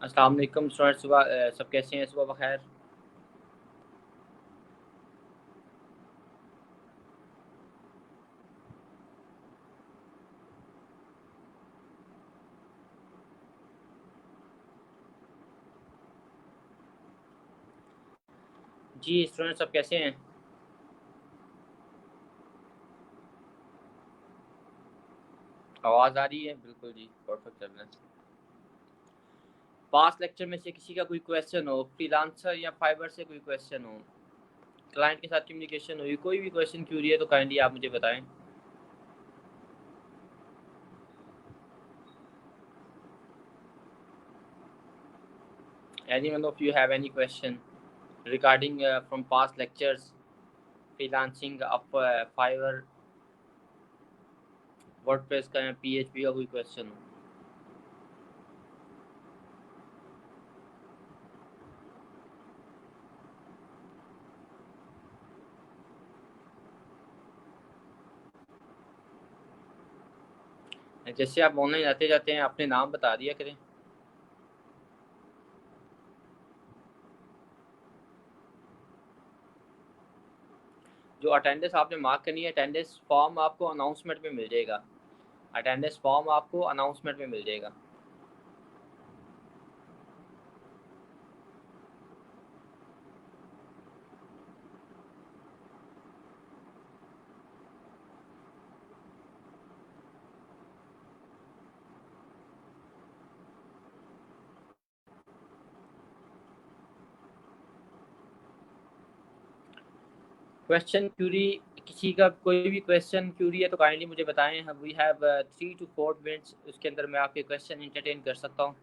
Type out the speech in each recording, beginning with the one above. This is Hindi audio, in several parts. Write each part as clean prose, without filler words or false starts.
अस्सलाम वालेकुम स्टूडेंट। सुबह सब कैसे हैं? सुबह बखैर। जी स्टूडेंट सब कैसे हैं? आवाज़ आ रही है? बिल्कुल जी, परफेक्ट चल रहा है। पास्ट लेक्चर में से किसी का कोई क्वेश्चन हो, फ्रीलांसर या फाइवर से कोई क्वेश्चन हो, क्लाइंट के साथ कम्युनिकेशन हुई, कोई भी क्वेश्चन क्यूरी है तो काइंडली आप मुझे बताएं। Anyone of you have any question regarding from past lectures, freelancing of Fiverr, WordPress का या PHP का कोई क्वेश्चन हो? जैसे आप ऑनलाइन आते जाते हैं अपने नाम बता दिया करें। जो अटेंडेंस आपने मार्क करनी है, अटेंडेंस फॉर्म आपको अनाउंसमेंट में मिल जाएगा। अटेंडेंस फॉर्म आपको अनाउंसमेंट में मिल जाएगा। क्वेश्चन क्यूरी, किसी का कोई भी क्वेश्चन क्यूरी है तो काइंडली मुझे बताएं। वी हैव 3 to 4 मिनट्स, उसके अंदर मैं आपके क्वेश्चन एंटरटेन कर सकता हूं।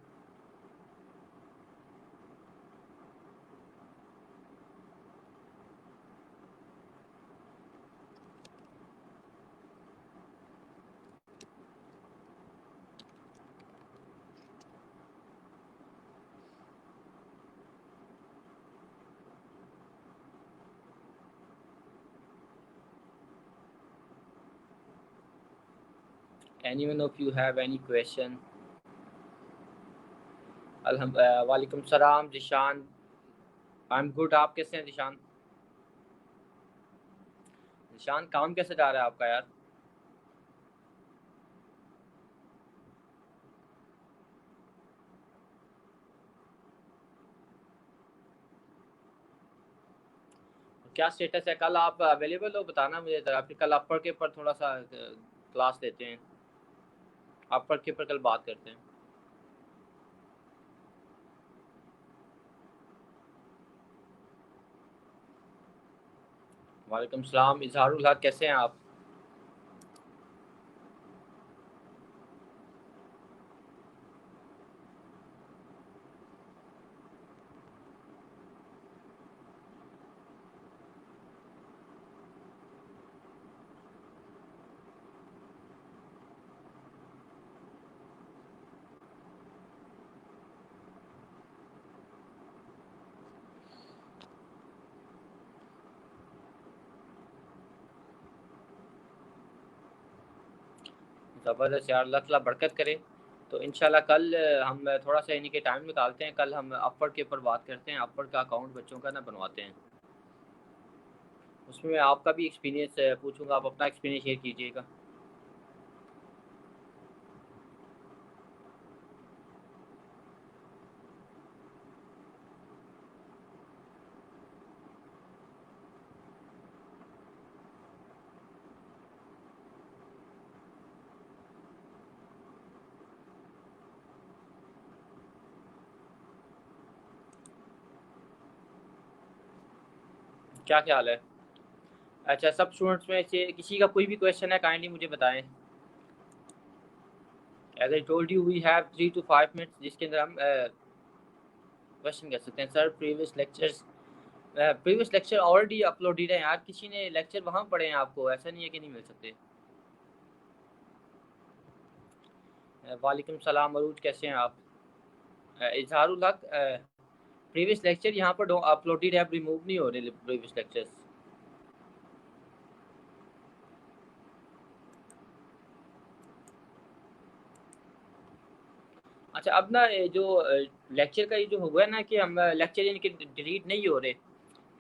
Anyone of you have any question? वालेकुम सलाम जिशान। I am good. आप कैसे हैं जिशान? जिशान काम कैसे जा रहा है आपका यार? क्या स्टेटस है? कल आप अवेलेबल हो? बताना मुझे ज़रा। फिर कल अपर के ऊपर थोड़ा सा क्लास लेते हैं। अपर के ऊपर कल बात करते हैं। वालेकुम सलाम इजहारुल हक, कैसे हैं आप? ज़बरदस्त यार, अल्लाह ताला बरकत करे। तो इंशाल्लाह कल हम थोड़ा सा इन्हीं के टाइम निकालते हैं। कल हम अपवर्ड के ऊपर बात करते हैं। अपवर्ड का अकाउंट बच्चों का ना बनवाते हैं। उसमें मैं आपका भी एक्सपीरियंस पूछूंगा, आप अपना एक्सपीरियंस शेयर कीजिएगा। क्या ख्याल है? अच्छा, सब स्टूडेंट्स में से किसी का कोई भी क्वेश्चन है काइंडली मुझे बताएं। As I told you we have 3 to 5 minutes जिसके अंदर हम क्वेश्चन कर सकते हैं। Sir previous lecture already uploaded है यार। किसी ने लेक्चर वहाँ पढ़े हैं, आपको ऐसा नहीं है कि नहीं मिल सकते। वालेकुम सलाम अरूज, कैसे हैं आप? इजहारुल हक, प्रीवियस लेक्चर यहाँ पर अपलोडेड है, रिमूव नहीं हो रहे प्रीवियस लेक्चर्स। अच्छा, अच्छा, अब ना जो लेक्चर का ये जो हुआ है ना कि हम लेक्चर इनके डिलीट नहीं हो रहे,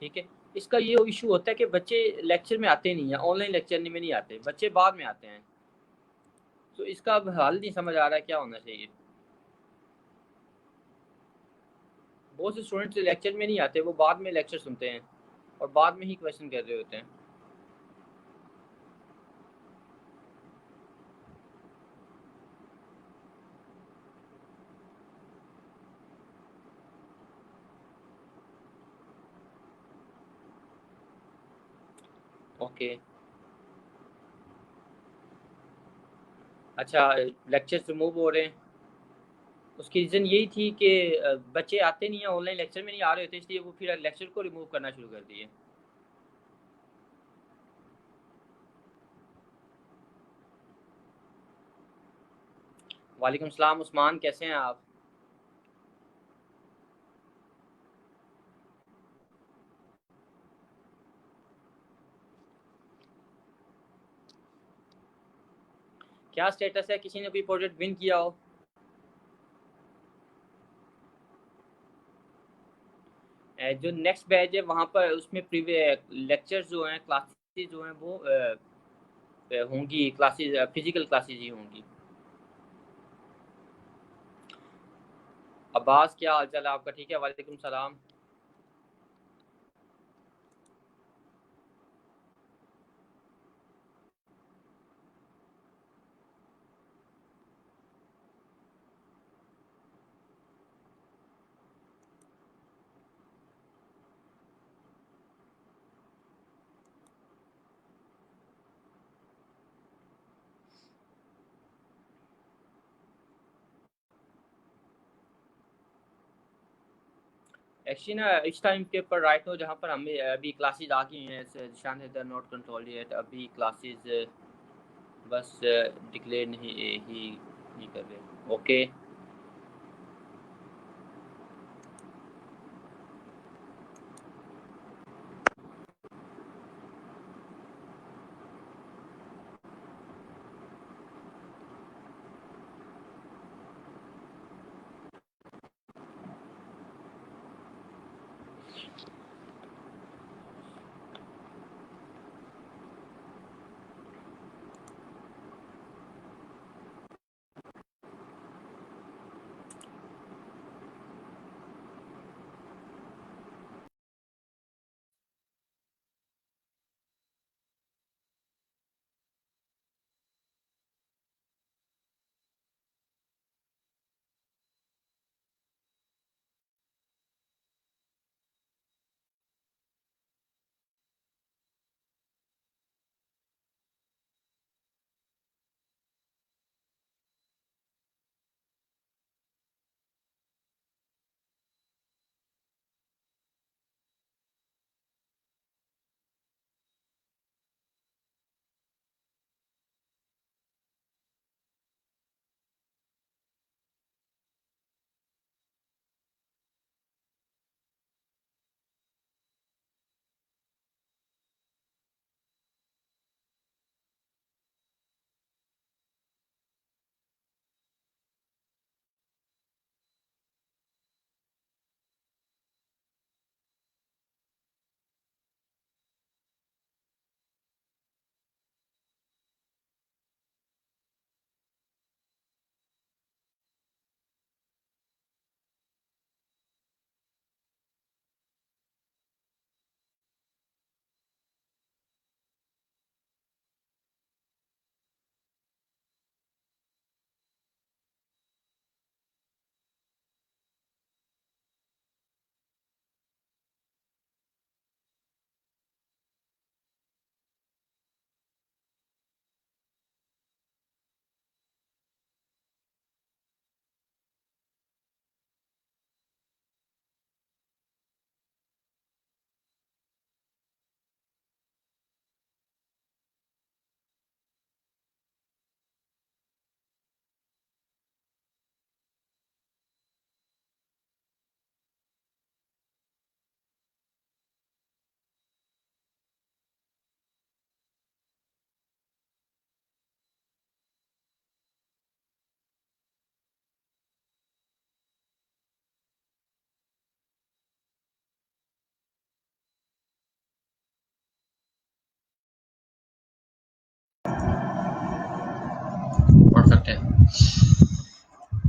ठीक है। इसका ये इशू होता है कि बच्चे लेक्चर में आते नहीं है, ऑनलाइन लेक्चर में नहीं आते, बच्चे बाद में आते हैं। तो इसका अब हल नहीं समझ आ रहा है क्या होना चाहिए। बहुत से स्टूडेंट्स लेक्चर में नहीं आते, वो बाद में लेक्चर सुनते हैं और बाद में ही क्वेश्चन कर रहे होते हैं। ओके। अच्छा, लेक्चर्स रिमूव हो रहे हैं, उसकी रीज़न यही थी कि बच्चे आते नहीं हैं, ऑनलाइन लेक्चर में नहीं आ रहे होते, इसलिए वो फिर लेक्चर को रिमूव करना शुरू कर दिए। वालेकुम सलाम उस्मान, कैसे हैं आप? क्या स्टेटस है, किसी ने कोई प्रोजेक्ट विन किया हो? जो नेक्स्ट बैच है वहाँ पर उसमें लेक्चर्स जो हैं, क्लासेस जो हैं वो होंगी, क्लासेस फिजिकल क्लासेस ही होंगी। अब्बास, क्या हाल चाल है आपका? ठीक है, वालेकुम सलाम। एक्चुअली ना इस टाइम के ऊपर राइट नो जहाँ पर हमें अभी क्लासेस आ गई हैं, शान है नॉट कंट्रोल येट, अभी क्लासेस बस डिक्लेयर नहीं कर रहे। ओके।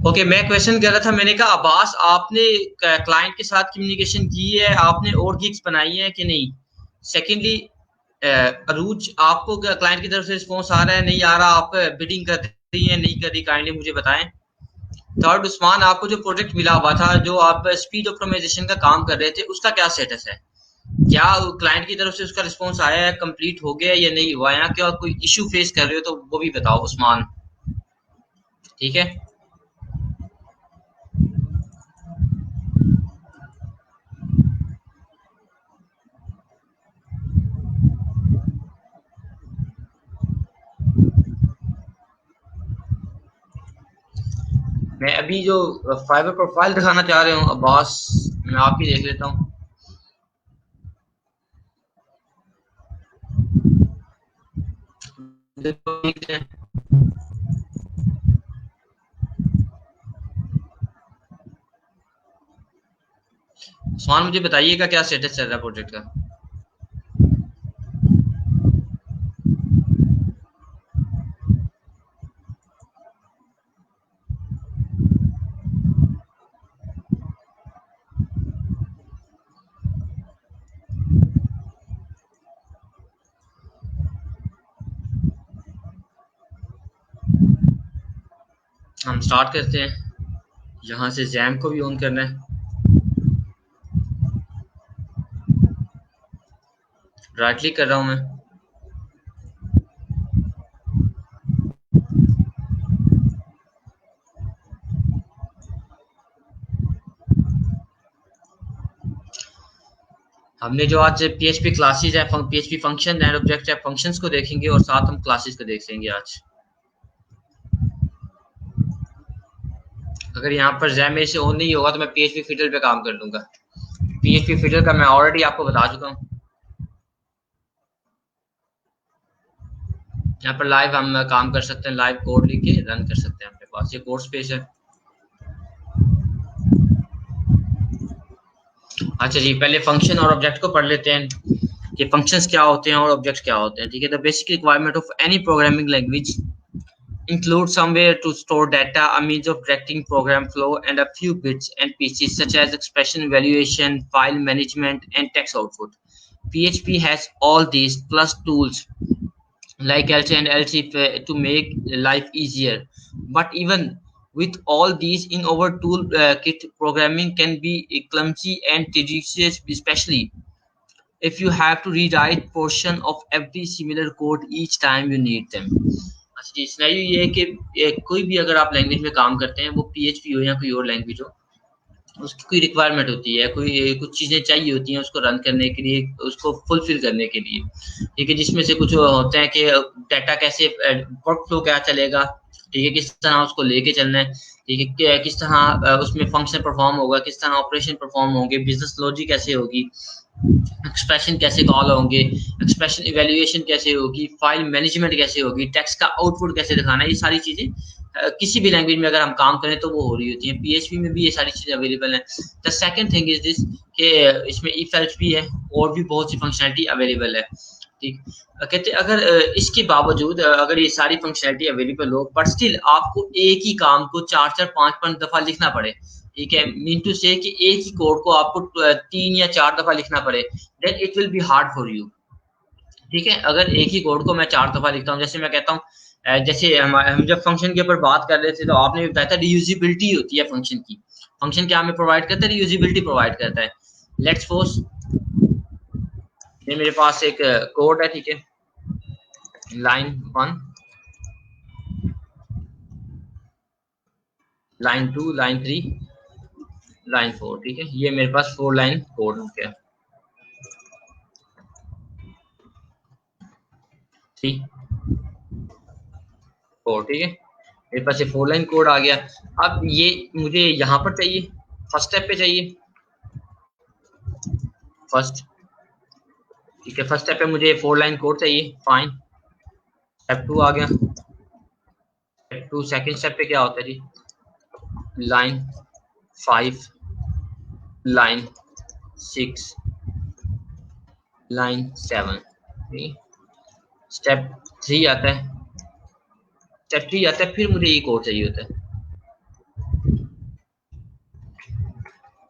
ओके, मैं क्वेश्चन कर रहा था, मैंने कहा अब्बास आपने क्लाइंट के साथ कम्युनिकेशन की है, आपने और गिग्स बनाई है कि नहीं? सेकेंडली, अरूज आपको क्लाइंट की तरफ से रिस्पॉन्स आ रहा है, नहीं आ रहा, आप बिडिंग कर रही है नहीं कर रही, काइंडली मुझे बताएं। थर्ड, उस्मान आपको जो प्रोजेक्ट मिला हुआ था, जो आप स्पीड ऑप्टिमाइजेशन का काम कर रहे थे, उसका क्या स्टेटस है? क्या क्लाइंट की तरफ से उसका रिस्पॉन्स आया है, कंप्लीट हो गया या नहीं हुआ? या क्या कोई इशू फेस कर रहे हो तो वो भी बताओ उस्मान। ठीक है, मैं अभी जो फाइबर प्रोफाइल दिखाना चाह रहे हूँ अब्बास, मैं आप ही देख लेता हूँ। उस्मान मुझे बताइएगा क्या स्टेटस चल रहा है प्रोजेक्ट का। हम स्टार्ट करते हैं, यहाँ से जैम को भी ऑन करना है, राइट क्लिक कर रहा हूँ मैं। हमने जो आज पीएचपी क्लासेस है, पीएचपी फंक्शन एंड ऑब्जेक्ट है, फंक्शंस को देखेंगे और साथ हम क्लासेस को देखेंगे आज। अगर यहाँ पर जैम मेरे से ऑन नहीं होगा तो मैं पीएचपी फिडल पे काम कर लूंगा। पीएचपी फिडल का मैं ऑलरेडी आपको बता चुका हूँ। यहाँ पर लाइव हम काम कर सकते हैं, लाइव कोड लिख के रन कर सकते हैं, अपने पास ये कोड स्पेस है। अच्छा जी, पहले फंक्शन और ऑब्जेक्ट को पढ़ लेते हैं कि फंक्शंस क्या होते हैं और ऑब्जेक्ट्स क्या होते हैं। ठीक है, the basic requirement of any programming language include somewhere to store data, a means of directing program flow, and a few bits and pieces such as expression evaluation, file management, and text output. PHP has all these plus tools like else and else if, to make life easier. But even with all these in our tool kit, programming can be clumsy and tedious, especially if you have to rewrite portion of every similar code each time you need them. अच्छा जी, सिनेरियो ये है कि कोई भी अगर आप लैंग्वेज में काम करते हैं, वो पीएचपी हो या कोई और लैंग्वेज हो, उसकी कोई रिक्वायरमेंट होती है, कोई कुछ चीज़ें चाहिए होती हैं उसको रन करने के लिए, उसको फुलफिल करने के लिए। ठीक है, जिसमें से कुछ होते हैं कि डाटा कैसे वर्क फ्लो क्या चलेगा, ठीक है, किस तरह उसको लेके चलना है, ठीक है, किस तरह उसमें फंक्शन परफॉर्म होगा, किस तरह ऑपरेशन परफॉर्म होंगे, बिजनेस लॉजिक कैसे होगी, एक्सप्रेशन कैसे कॉल होंगे, एक्सप्रेशन इवेल्युएशन कैसे होगी, फाइल मैनेजमेंट कैसे होगी, टेक्स्ट का आउटपुट कैसे दिखाना है, ये सारी चीज़ें किसी भी लैंग्वेज में अगर हम काम करें तो वो हो रही होती हैं। पीएचपी में भी ये सारी चीज़ें अवेलेबल हैं। The second thing is this कि इसमें इफ एल्स भी है और भी बहुत सी फंक्शनैलिटी अवेलेबल है। ठीक, कहते अगर इसके बावजूद अगर ये सारी फंक्शनैलिटी अवेलेबल हो, बट स्टिल आपको एक ही काम को 4-4 5-5 दफ़ा लिखना पड़े, ठीक है, मीन टू से कि एक ही कोड को आपको 3 या 4 दफ़ा लिखना पड़े, then it will be hard for you. ठीक है, अगर एक ही कोड को मैं 4 दफ़ा लिखता हूँ, जैसे मैं कहता हूँ जैसे हम जब फंक्शन के ऊपर बात कर रहे थे तो आपने बताया था रियूजिबिलिटी होती है फंक्शन की। फंक्शन क्या हमें प्रोवाइड करता है? रियूजिबिलिटी प्रोवाइड करता है। लेट्स सपोज ये मेरे पास एक कोड है, ठीक है, लाइन 1, लाइन 2, लाइन 3, लाइन 4, ठीक है, ये मेरे पास 4 लाइन कोड हो गया। 3 4, ठीक है, मेरे पास ये 4 लाइन कोड आ गया। अब ये मुझे यहाँ पर चाहिए, फर्स्ट स्टेप पे चाहिए, फर्स्ट, ठीक है, फर्स्ट स्टेप पे मुझे 4 लाइन कोड चाहिए, फाइन। स्टेप 2 आ गया। स्टेप 2 सेकंड स्टेप पे क्या होता है जी? लाइन 5, लाइन 6, लाइन 7, स्टेप 3 आता है। स्टेप 3 आता है, फिर मुझे ये कोड चाहिए होता है।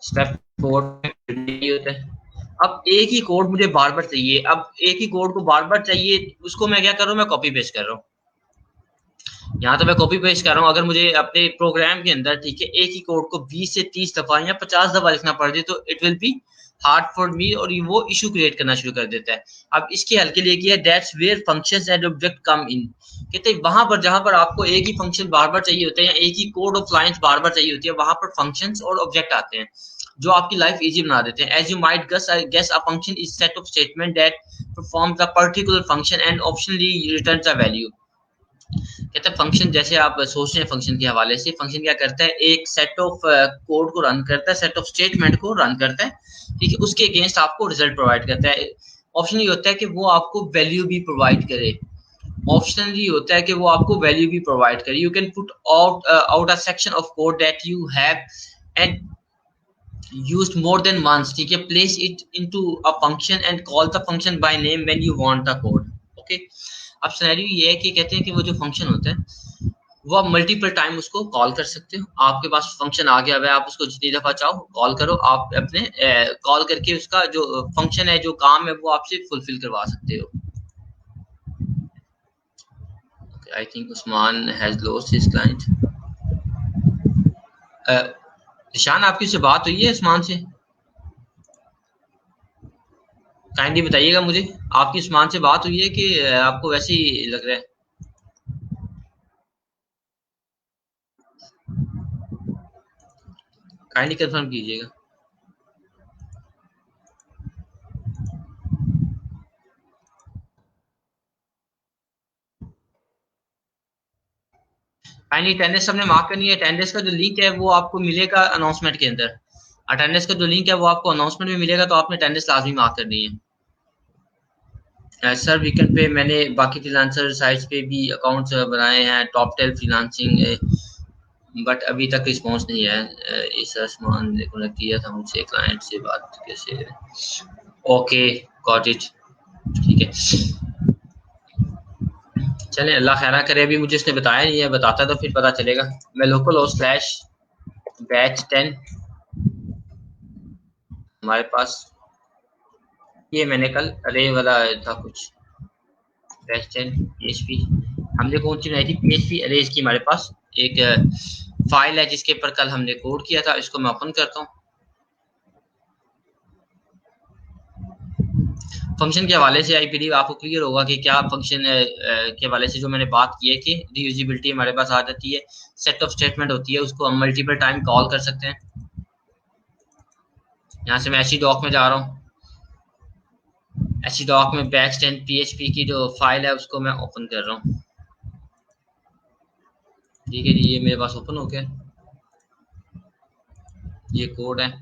स्टेप 4 ये होता है। अब एक ही कोड मुझे बार बार चाहिए, अब एक ही कोड को बार बार चाहिए, उसको मैं क्या कर रहा हूँ, मैं कॉपी पेस्ट कर रहा हूँ। यहाँ तो मैं कॉपी पेस्ट कर रहा हूँ। अगर मुझे अपने प्रोग्राम के अंदर ठीक है एक ही कोड को 20 से 30 दफा या 50 दफा लिखना पड़ जाए तो it will be hard for me, और वो इशू क्रिएट करना शुरू कर देता है। अब इसके हल के लिए किया, that's where functions and object come in. कहते हैं वहां पर जहां पर आपको एक ही फंक्शन बार बार चाहिए होता है या एक ही कोड ऑफ लाइंस बार बार चाहिए होती है, वहां पर फंक्शंस और ऑब्जेक्ट आते हैं जो आपकी लाइफ इजी बना देते हैं। As you might guess a function is set of statement that performs a particular function and optionally returns a value. कहते हैं फंक्शन, जैसे आप सोच रहे हैं फंक्शन के हवाले से, फंक्शन क्या करता है, एक सेट ऑफ कोड को रन करता है, सेट ऑफ स्टेटमेंट को रन करता है ठीक है, उसके अगेंस्ट आपको रिजल्ट प्रोवाइड करता है। ऑप्शन ये होता है कि वो आपको वैल्यू भी प्रोवाइड करे, ऑप्शनल ये होता है कि वो आपको वैल्यू भी प्रोवाइड करे। You can put out a section of code that you have and used more than once ठीक है, place it into a function and call the function by name when you want the code। Okay, अब सिनेरियो ये है कि कहते हैं कि वो जो फंक्शन होता है वो आप मल्टीपल टाइम उसको कॉल कर सकते हो। आपके पास फंक्शन आ गया है, आप उसको जितनी दफा चाहो कॉल करो, आप अपने कॉल करके उसका जो फंक्शन है, जो काम है, वो आपसे फुलफिल करवा सकते हो। I think Usman has lost his client. निशान, आपकी से बात हुई है उस्मान से? काइंडली बताइएगा मुझे, आपकी उस्मान से बात हुई है कि आपको वैसे ही लग रहा है? काइंडली कंफर्म कीजिएगा। काइंडली अटेंडेंस सबने मार्क करनी है। अटेंडेंस का जो लिंक है वो आपको मिलेगा अनाउंसमेंट के अंदर। अटेंडेंस का जो लिंक है वो आपको अनाउंसमेंट में मिलेगा, तो आपने अटेंडेंस लाजमी मार्क करनी है। सर वीकेंड पे मैंने बाकी फ्रीलांसर साइट्स पे भी अकाउंट्स बनाए हैं, टॉप 10 फ्रीलांसिंग, बट अभी तक रिस्पॉन्स नहीं है। इस आसमान ने किया था मुझसे, क्लाइंट से बात कैसे? ओके, गॉट इट, ठीक है। चलें, अल्लाह खैरा करे। अभी मुझे इसने बताया नहीं है, बताता तो फिर पता चलेगा। मैं लोकल हो स्लैश बैच 10 हमारे पास, ये मैंने कल अरे वाला था कुछ, बैच 10 PHP हमने कौन सी बनाई थी, PHP अरेज की हमारे पास एक फाइल है जिसके ऊपर कल हमने कोड किया था। इसको मैं ओपन करता हूँ। फंक्शन के हवाले से आई बिलीव आपको क्लियर होगा कि क्या फंक्शन के हवाले से जो मैंने बात की है कि रीयूजेबिलिटी हमारे पास आ जाती है, सेट ऑफ स्टेटमेंट होती है, उसको हम मल्टीपल टाइम कॉल कर सकते हैं। यहाँ से मैं एच डॉक में जा रहा हूँ, एच डॉक में बैच 10 PHP की जो फाइल है उसको मैं ओपन कर रहा हूँ। ठीक है जी, ये मेरे पास ओपन हो गया, ये कोड है,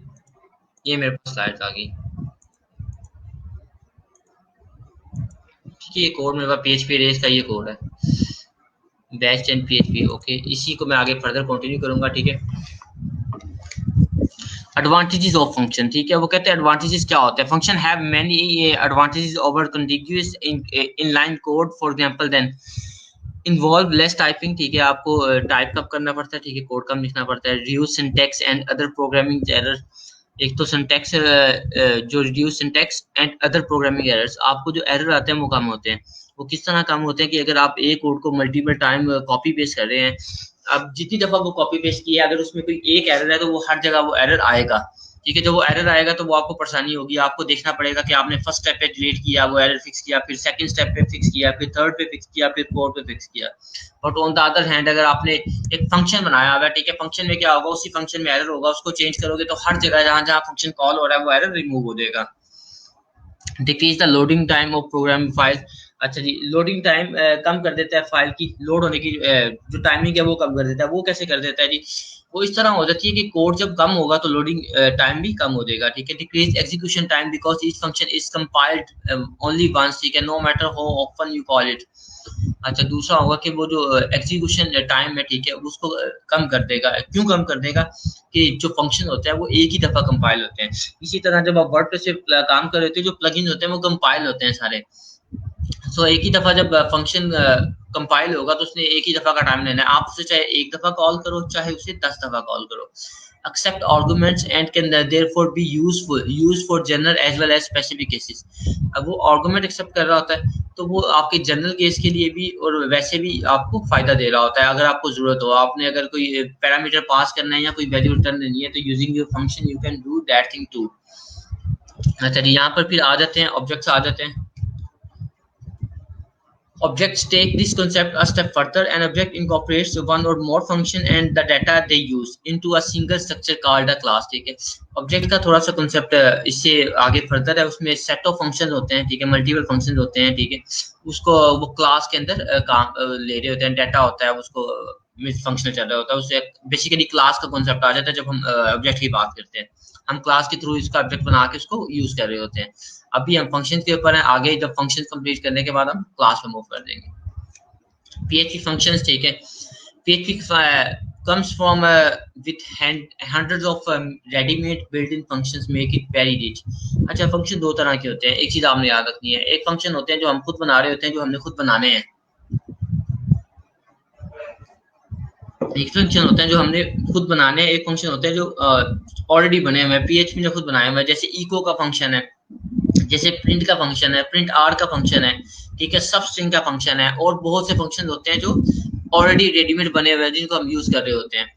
ये मेरे पास स्लाइड आ गई। ठीक है, ये कोड मेरे पास PHP रेस का ये कोड है, बैच 10 PHP। ओके, इसी को मैं आगे फर्दर कंटिन्यू करूंगा। ठीक है, एडवांटेजेस ऑफ फंक्शन, ठीक है, वो कहते हैं एडवांटेजेस क्या होते हैं। Function have many advantages over contiguous inline code, for example then involve less typing, ठीक है, आपको टाइप कम करना पड़ता है, ठीक है, कोड कम लिखना पड़ता है। Reduce syntax and other programming error, एक तो सिंटैक्स जो reduce syntax and other programming errors, आपको जो एरर आते हैं वो कम होते हैं। वो किस तरह कम होते हैं कि अगर आप एक कोड को मल्टीपल टाइम कॉपी पेस्ट कर रहे हैं, अब जितनी दफा वो कॉपी पेस्ट किया, अगर उसमें कोई एक एरर है तो वो हर जगह वो एरर आएगा। ठीक है, जब वो एरर आएगा तो वो आपको परेशानी होगी, आपको देखना पड़ेगा कि आपने फर्स्ट स्टेप पे डिलीट किया, वो एरर फिक्स किया, फिर सेकंड स्टेप पे फिक्स किया, फिर थर्ड पे फिक्स किया, फिर फोर्थ पे फिक्स किया। But on the other hand अगर आपने एक फंक्शन बनाया हुआ है, ठीक है, फंक्शन में क्या होगा, उसी फंक्शन में एरर होगा, उसको चेंज करोगे तो हर जगह जहां जहां फंक्शन कॉल हो रहा है वो एरर रिमूव हो जाएगा। Decrease the loading time of programming file, अच्छा जी, लोडिंग टाइम कम कर देता है, फाइल की लोड होने की जो टाइमिंग है वो कम कर देता है। वो कैसे कर देता है जी? वो इस तरह हो जाती है कि कोड जब कम होगा तो लोडिंग टाइम भी कम हो जाएगा। ठीक है, decrease execution time because each function is compiled only once, ठीक है, no matter how often you call it. अच्छा, दूसरा होगा कि वो जो एग्जीक्यूशन टाइम है, ठीक है, उसको कम कर देगा। क्यों कम कर देगा? कि जो फंक्शन होता है वो एक ही दफा कंपाइल होते हैं। इसी तरह जब आप वर्ड से काम कर रहे होते हैं, जो प्लगइन्स होते हैं वो कंपाइल होते हैं सारे, सो एक ही दफा जब फंक्शन कंपाइल होगा तो उसने एक ही दफा का टाइम लेना है। आप उसे चाहे एक दफा कॉल करो, चाहे उसे 10 दफा कॉल करो। accept arguments and can therefore be used for general as well as specific cases। अब वो आर्गुमेंट एक्सेप्ट कर रहा होता है तो वो आपके जनरल केस के लिए भी और वैसे भी आपको फायदा दे रहा होता है। अगर आपको जरूरत हो, आपने अगर कोई पैरामीटर पास करना है या कोई वैल्यू रिटर्न देनी है, तो using your function you can do that thing too. अच्छा जी, यहाँ पर फिर आ जाते हैं ऑब्जेक्ट्स आ जाते हैं। Objects take this concept a step further. An object incorporates one or more function and the data they use into a single structure called a class। ठीक है, ऑब्जेक्ट का थोड़ा सा कंसेप्ट इससे आगे फर्दर है। उसमें सेट ऑफ फंक्शंस होते हैं, ठीक है, मल्टीपल फंक्शंस होते हैं, ठीक है। उसको वो क्लास के अंदर काम ले रहे होते हैं, डाटा होता है, उसको फंक्शन चल रहा होता है, उससे बेसिकली क्लास का कंसेप्ट आ जाता है। जब हम ऑब्जेक्ट की बात करते हैं, हम क्लास के थ्रू इसका ऑब्जेक्ट बना के उसको यूज कर रहे होते हैं। अभी हम फंक्शन के ऊपर हैं, आगे जब फंक्शन कंप्लीट करने के बाद हम क्लास में मूव कर देंगे। PHP फंक्शंस, ठीक है, PHP comes from with hundreds of ready-made built-in functions make it very rich। अच्छा, फंक्शन दो तरह के होते हैं, एक चीज आपने याद रखनी है। एक फंक्शन होते हैं जो हम खुद बना रहे होते हैं, जो हमने खुद बनाने हैं। एक फंक्शन होते हैं जो हमने खुद बनाने हैं, एक फंक्शन होते हैं जो ऑलरेडी बने हुए हैं, PHP ने खुद बनाए हुए हैं। जैसे इको का फंक्शन है, जैसे प्रिंट का फंक्शन है, प्रिंट आर का फंक्शन है, ठीक है, सब स्ट्रिंग का फंक्शन है, और बहुत से फंक्शन होते हैं जो ऑलरेडी रेडीमेड बने हुए हैं, जिनको हम यूज कर रहे होते हैं।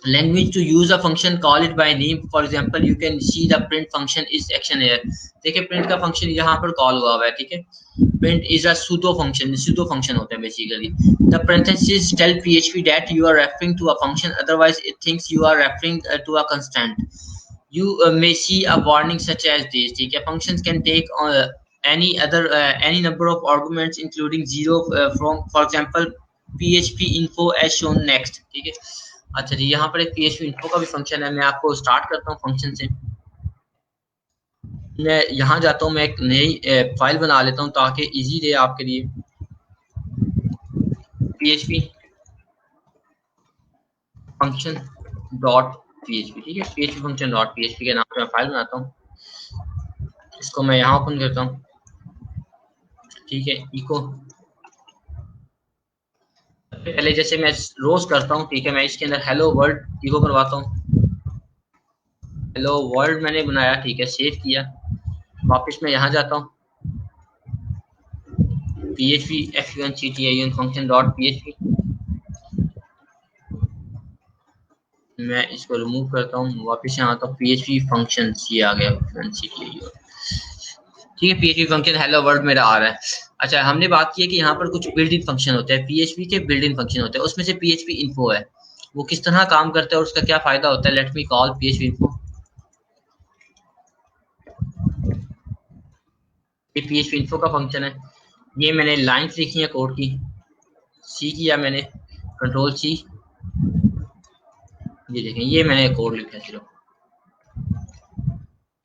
Language to use a function, call it by name। For example, you can see the print function is action here। देखिए प्रिंट का फंक्शन यहाँ पर कॉल हुआ हुआ है, ठीक है। print is a pseudo function होता है basically। The parentheses tell PHP that you are referring to a function, otherwise it thinks you are referring to a constant। You may see a warning such as this, ठीक है। Functions can take any number of arguments including zero from, for example, PHP info as shown next, ठीक है। अच्छा जी, यहाँ पर एक PHP info का भी फंक्शन है। मैं आपको स्टार्ट करता हूँ फंक्शन से। मैं यहाँ जाता हूँ, मैं एक नई फाइल बना लेता हूँ ताकि इजी रहे आपके लिए। PHP फंक्शन डॉट PHP, ठीक है, PHP फंक्शन डॉट PHP के नाम से मैं फाइल बनाता हूँ। इसको मैं यहाँ ओपन करता हूँ, ठीक है। इको पहले जैसे मैं रोज करता हूँ, ठीक है, मैं इसके अंदर हेलो वर्ल्ड इको करवाता हूँ। हेलो वर्ल्ड मैंने बनाया, ठीक है, सेव किया। वापस मैं यहाँ जाता हूँ, PHP functon function dot PHP, मैं इसको रिमूव करता हूँ, वापस यहाँ आता हूँ, PHP फंक्शन ये आ गया, ठीक है। PHP फंक्शन हेलो वर्ल्ड मेरा आ रहा है। अच्छा, हमने बात की है कि यहाँ पर कुछ बिल्ट इन फंक्शन होते हैं, PHP के बिल्ट इन फंक्शन होते हैं, उसमें से PHP info है। वो किस तरह काम करता है और उसका क्या फायदा होता है, लेट मी कॉल PHP info। ये PHP info का फंक्शन है। ये मैंने लाइंस लिखी है कोड की, सी किया मैंने, कंट्रोल सी, ये देखें, ये मैंने कोड लिखा है सिर्फ,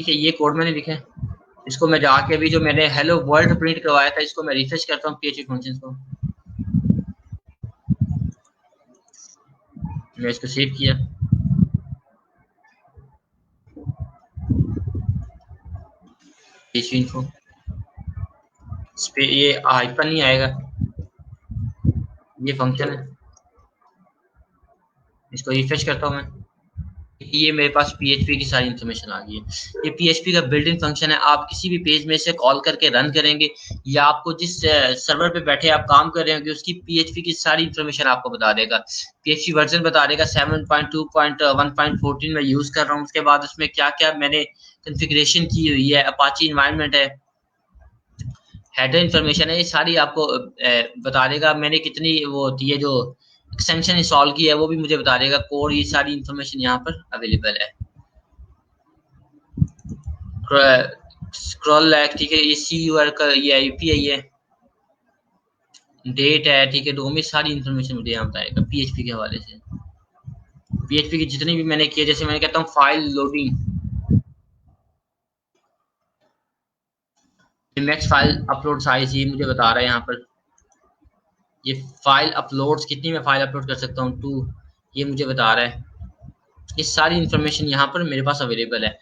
ठीक है। ये कोड मैंने लिखा है। इसको मैं जाके अभी जो मैंने हेलो वर्ल्ड प्रिंट करवाया था, इसको मैं रिफ्रेश करता हूँ PHP फंक्शन को। मैं इसको सेव किया, PHP info, इस पे ये हाइपन नहीं आएगा, ये फंक्शन है। इसको रिफ्रेश करता हूँ मैं, ये मेरे पास PHP की सारी इन्फॉर्मेशन आ गई है। ये PHP का बिल्ट इन फंक्शन है। आप किसी भी पेज में से कॉल करके रन करेंगे, या आपको जिस सर्वर पे बैठे आप काम कर रहे होंगे, उसकी PHP की सारी इन्फॉर्मेशन आपको बता देगा। PHP वर्जन बता देगा 7.2.1.14 में यूज कर रहा हूँ। उसके बाद उसमें क्या क्या मैंने कॉन्फ़िगरेशन की हुई है, अपाची इन्वायरमेंट है, हेडर इन्फॉर्मेशन है, ये सारी आपको बता देगा। मैंने कितनी वो होती है जो एक्सटेंशन इंस्टॉल की है, वो भी मुझे बता देगा। कोड, ये सारी इन्फॉर्मेशन यहाँ पर अवेलेबल है। स्क्रॉल लैग, ठीक है, ये CUR का ये API है, डेट है, ठीक है, में सारी इन्फॉर्मेशन मुझे यहाँ बताएगा PHP के हवाले से। PHP की जितनी भी मैंने किया, जैसे मैंने कहता हूँ file loading, max file upload size, ये मुझे बता रहा है यहाँ पर। ये फाइल अपलोड्स कितनी मैं फाइल अपलोड कर सकता हूँ 2, ये मुझे बता रहा है। ये सारी इन्फॉर्मेशन यहाँ पर मेरे पास अवेलेबल है।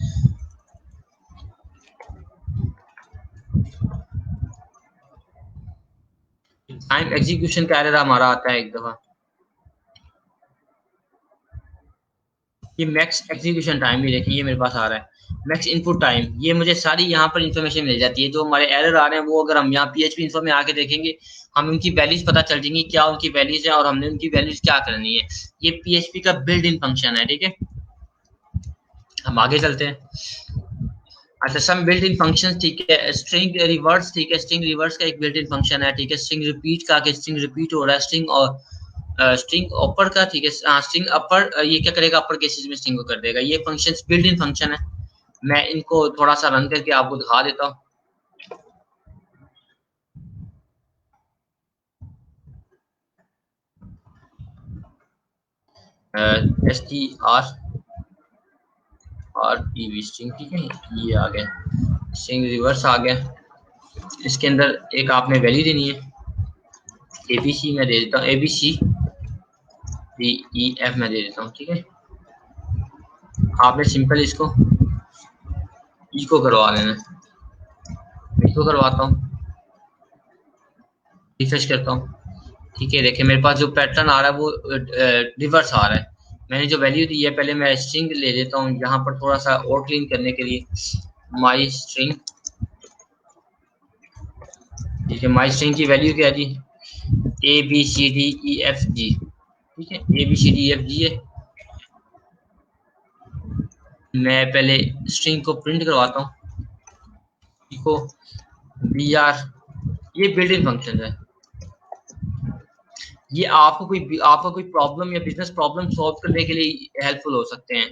टाइम एग्जीक्यूशन का एरर हमारा आता है एक दफा। ये मैक्स एग्जीक्यूशन टाइम भी देखिए, ये मेरे पास आ रहा है मैक्स इनपुट टाइम। ये मुझे सारी यहाँ पर इंफॉर्मेशन मिल जाती है। जो हमारे एरर आ रहे हैं वो अगर हम यहाँ PHP इन्फो में आके देखेंगे, हम उनकी वैल्यूज पता चल जाएंगी, क्या उनकी वैल्यूज है और हमने उनकी वैल्यूज क्या करनी है। ये PHP का बिल्ड इन फंक्शन है, ठीक है। हम आगे चलते हैं। अच्छा, सम बिल्ट इन फंक्शन, ठीक है। स्ट्रिंग रिवर्स, ठीक है, स्ट्रिंग रिवर्स का एक बिल्ट इन फंक्शन है, ठीक है। स्ट्रिंग रिपीट का, कि स्ट्रिंग रिपीट हो रहा है। स्ट्रिंग और स्ट्रिंग अपर का, ठीक है। स्ट्रिंग अपर ये क्या करेगा, अपर केसेस में स्ट्रिंग को कर देगा। ये फंक्शन बिल्ट इन फंक्शन है। मैं इनको थोड़ा सा रन करके आपको दिखा देता हूँ। STR स्ट्रिंग, ठीक है। ये आ गया, स्ट्रिंग रिवर्स आ गया। इसके अंदर एक आपने वैल्यू देनी है। ABC मैं दे देता हूँ, ABCDEF मैं दे देता हूँ, ठीक है। आपने सिंपल इसको करवा लेना। इसको करवाता हूँ, रिफ्रेश करता हूँ, ठीक है। देखिए मेरे पास जो पैटर्न आ रहा है वो रिवर्स आ रहा है। मैंने जो वैल्यू दी है, पहले मैं स्ट्रिंग ले लेता हूँ यहाँ पर थोड़ा सा और क्लीन करने के लिए। माई स्ट्रिंग, ठीक है। माई स्ट्रिंग की वैल्यू क्या है जी, ABCDEFG, ठीक है। ABCDEFG है। मैं पहले स्ट्रिंग को प्रिंट करवाता हूँ, इसको BR। ये बिल्ट इन फंक्शन है। ये आपका कोई प्रॉब्लम या बिजनेस प्रॉब्लम सॉल्व करने के लिए हेल्पफुल हो सकते हैं।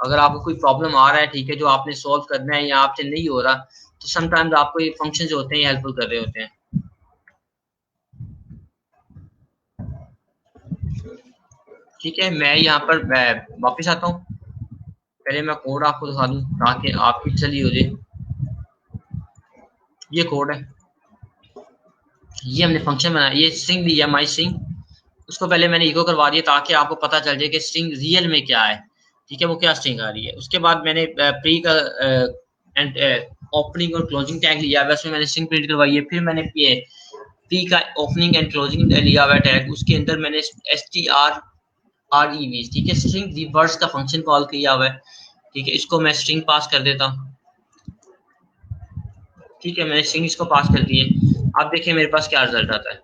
अगर आपको कोई प्रॉब्लम आ रहा है, ठीक है, जो आपने सॉल्व करना है या आपसे नहीं हो रहा, तो समटाइम्स आपको ये फंक्शन जो होते हैं हेल्पफुल कर रहे होते हैं, ठीक है। मैं यहाँ पर वापस आता हूँ। पहले मैं कोड आपको दिखा दूँ ताकि आपकी तसल्ली हो जाए। ये कोड है, ये हमने फंक्शन बनाया। ये स्ट्रिंग दी है माई स्ट्रिंग, उसको पहले मैंने इको करवा दिया ताकि आपको पता चल जाए कि स्ट्रिंग रियल में क्या है, ठीक है, वो क्या स्ट्रिंग आ रही है। उसके बाद मैंने प्री का एंड ओपनिंग और क्लोजिंग टैग लिया है, उसमें मैंने स्ट्रिंग प्रिंट करवाई है। फिर मैंने प्री का ओपनिंग एंड क्लोजिंग लिया हुआ है टैग, उसके अंदर मैंने STRREV, ठीक है, स्ट्रिंग रिवर्स का फंक्शन कॉल किया हुआ है, ठीक है। इसको मैं स्ट्रिंग पास कर देता हूँ, ठीक है। मैंने स्ट्रिंग इसको पास कर दिए। अब देखिए मेरे पास क्या रिजल्ट आता है।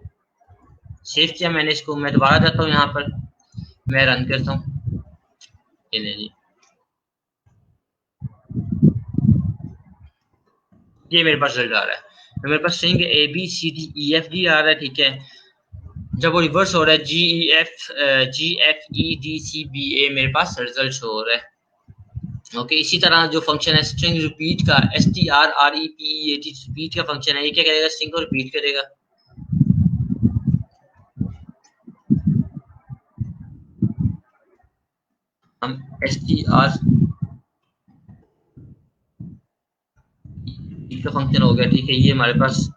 सेव किया मैंने इसको, मैं दोबारा जाता हूँ यहाँ पर, मैं रन करता हूँ। ये ले ली, ये मेरे पास रिजल्ट आ रहा है। तो मेरे पास स्ट्रिंग ABCDEFG आ रहा है, ठीक है। जब वो रिवर्स हो रहा है GFEDCBA मेरे पास रिजल्ट शो हो रहा है। ओके, इसी तरह जो फंक्शन है स्ट्रिंग रिपीट का, STRREPEAT रिपीट का फंक्शन है, ये क्या करेगा, स्ट्रिंग को रिपीट करेगा। हम STR का फंक्शन हो गया, ठीक है। ये हमारे पास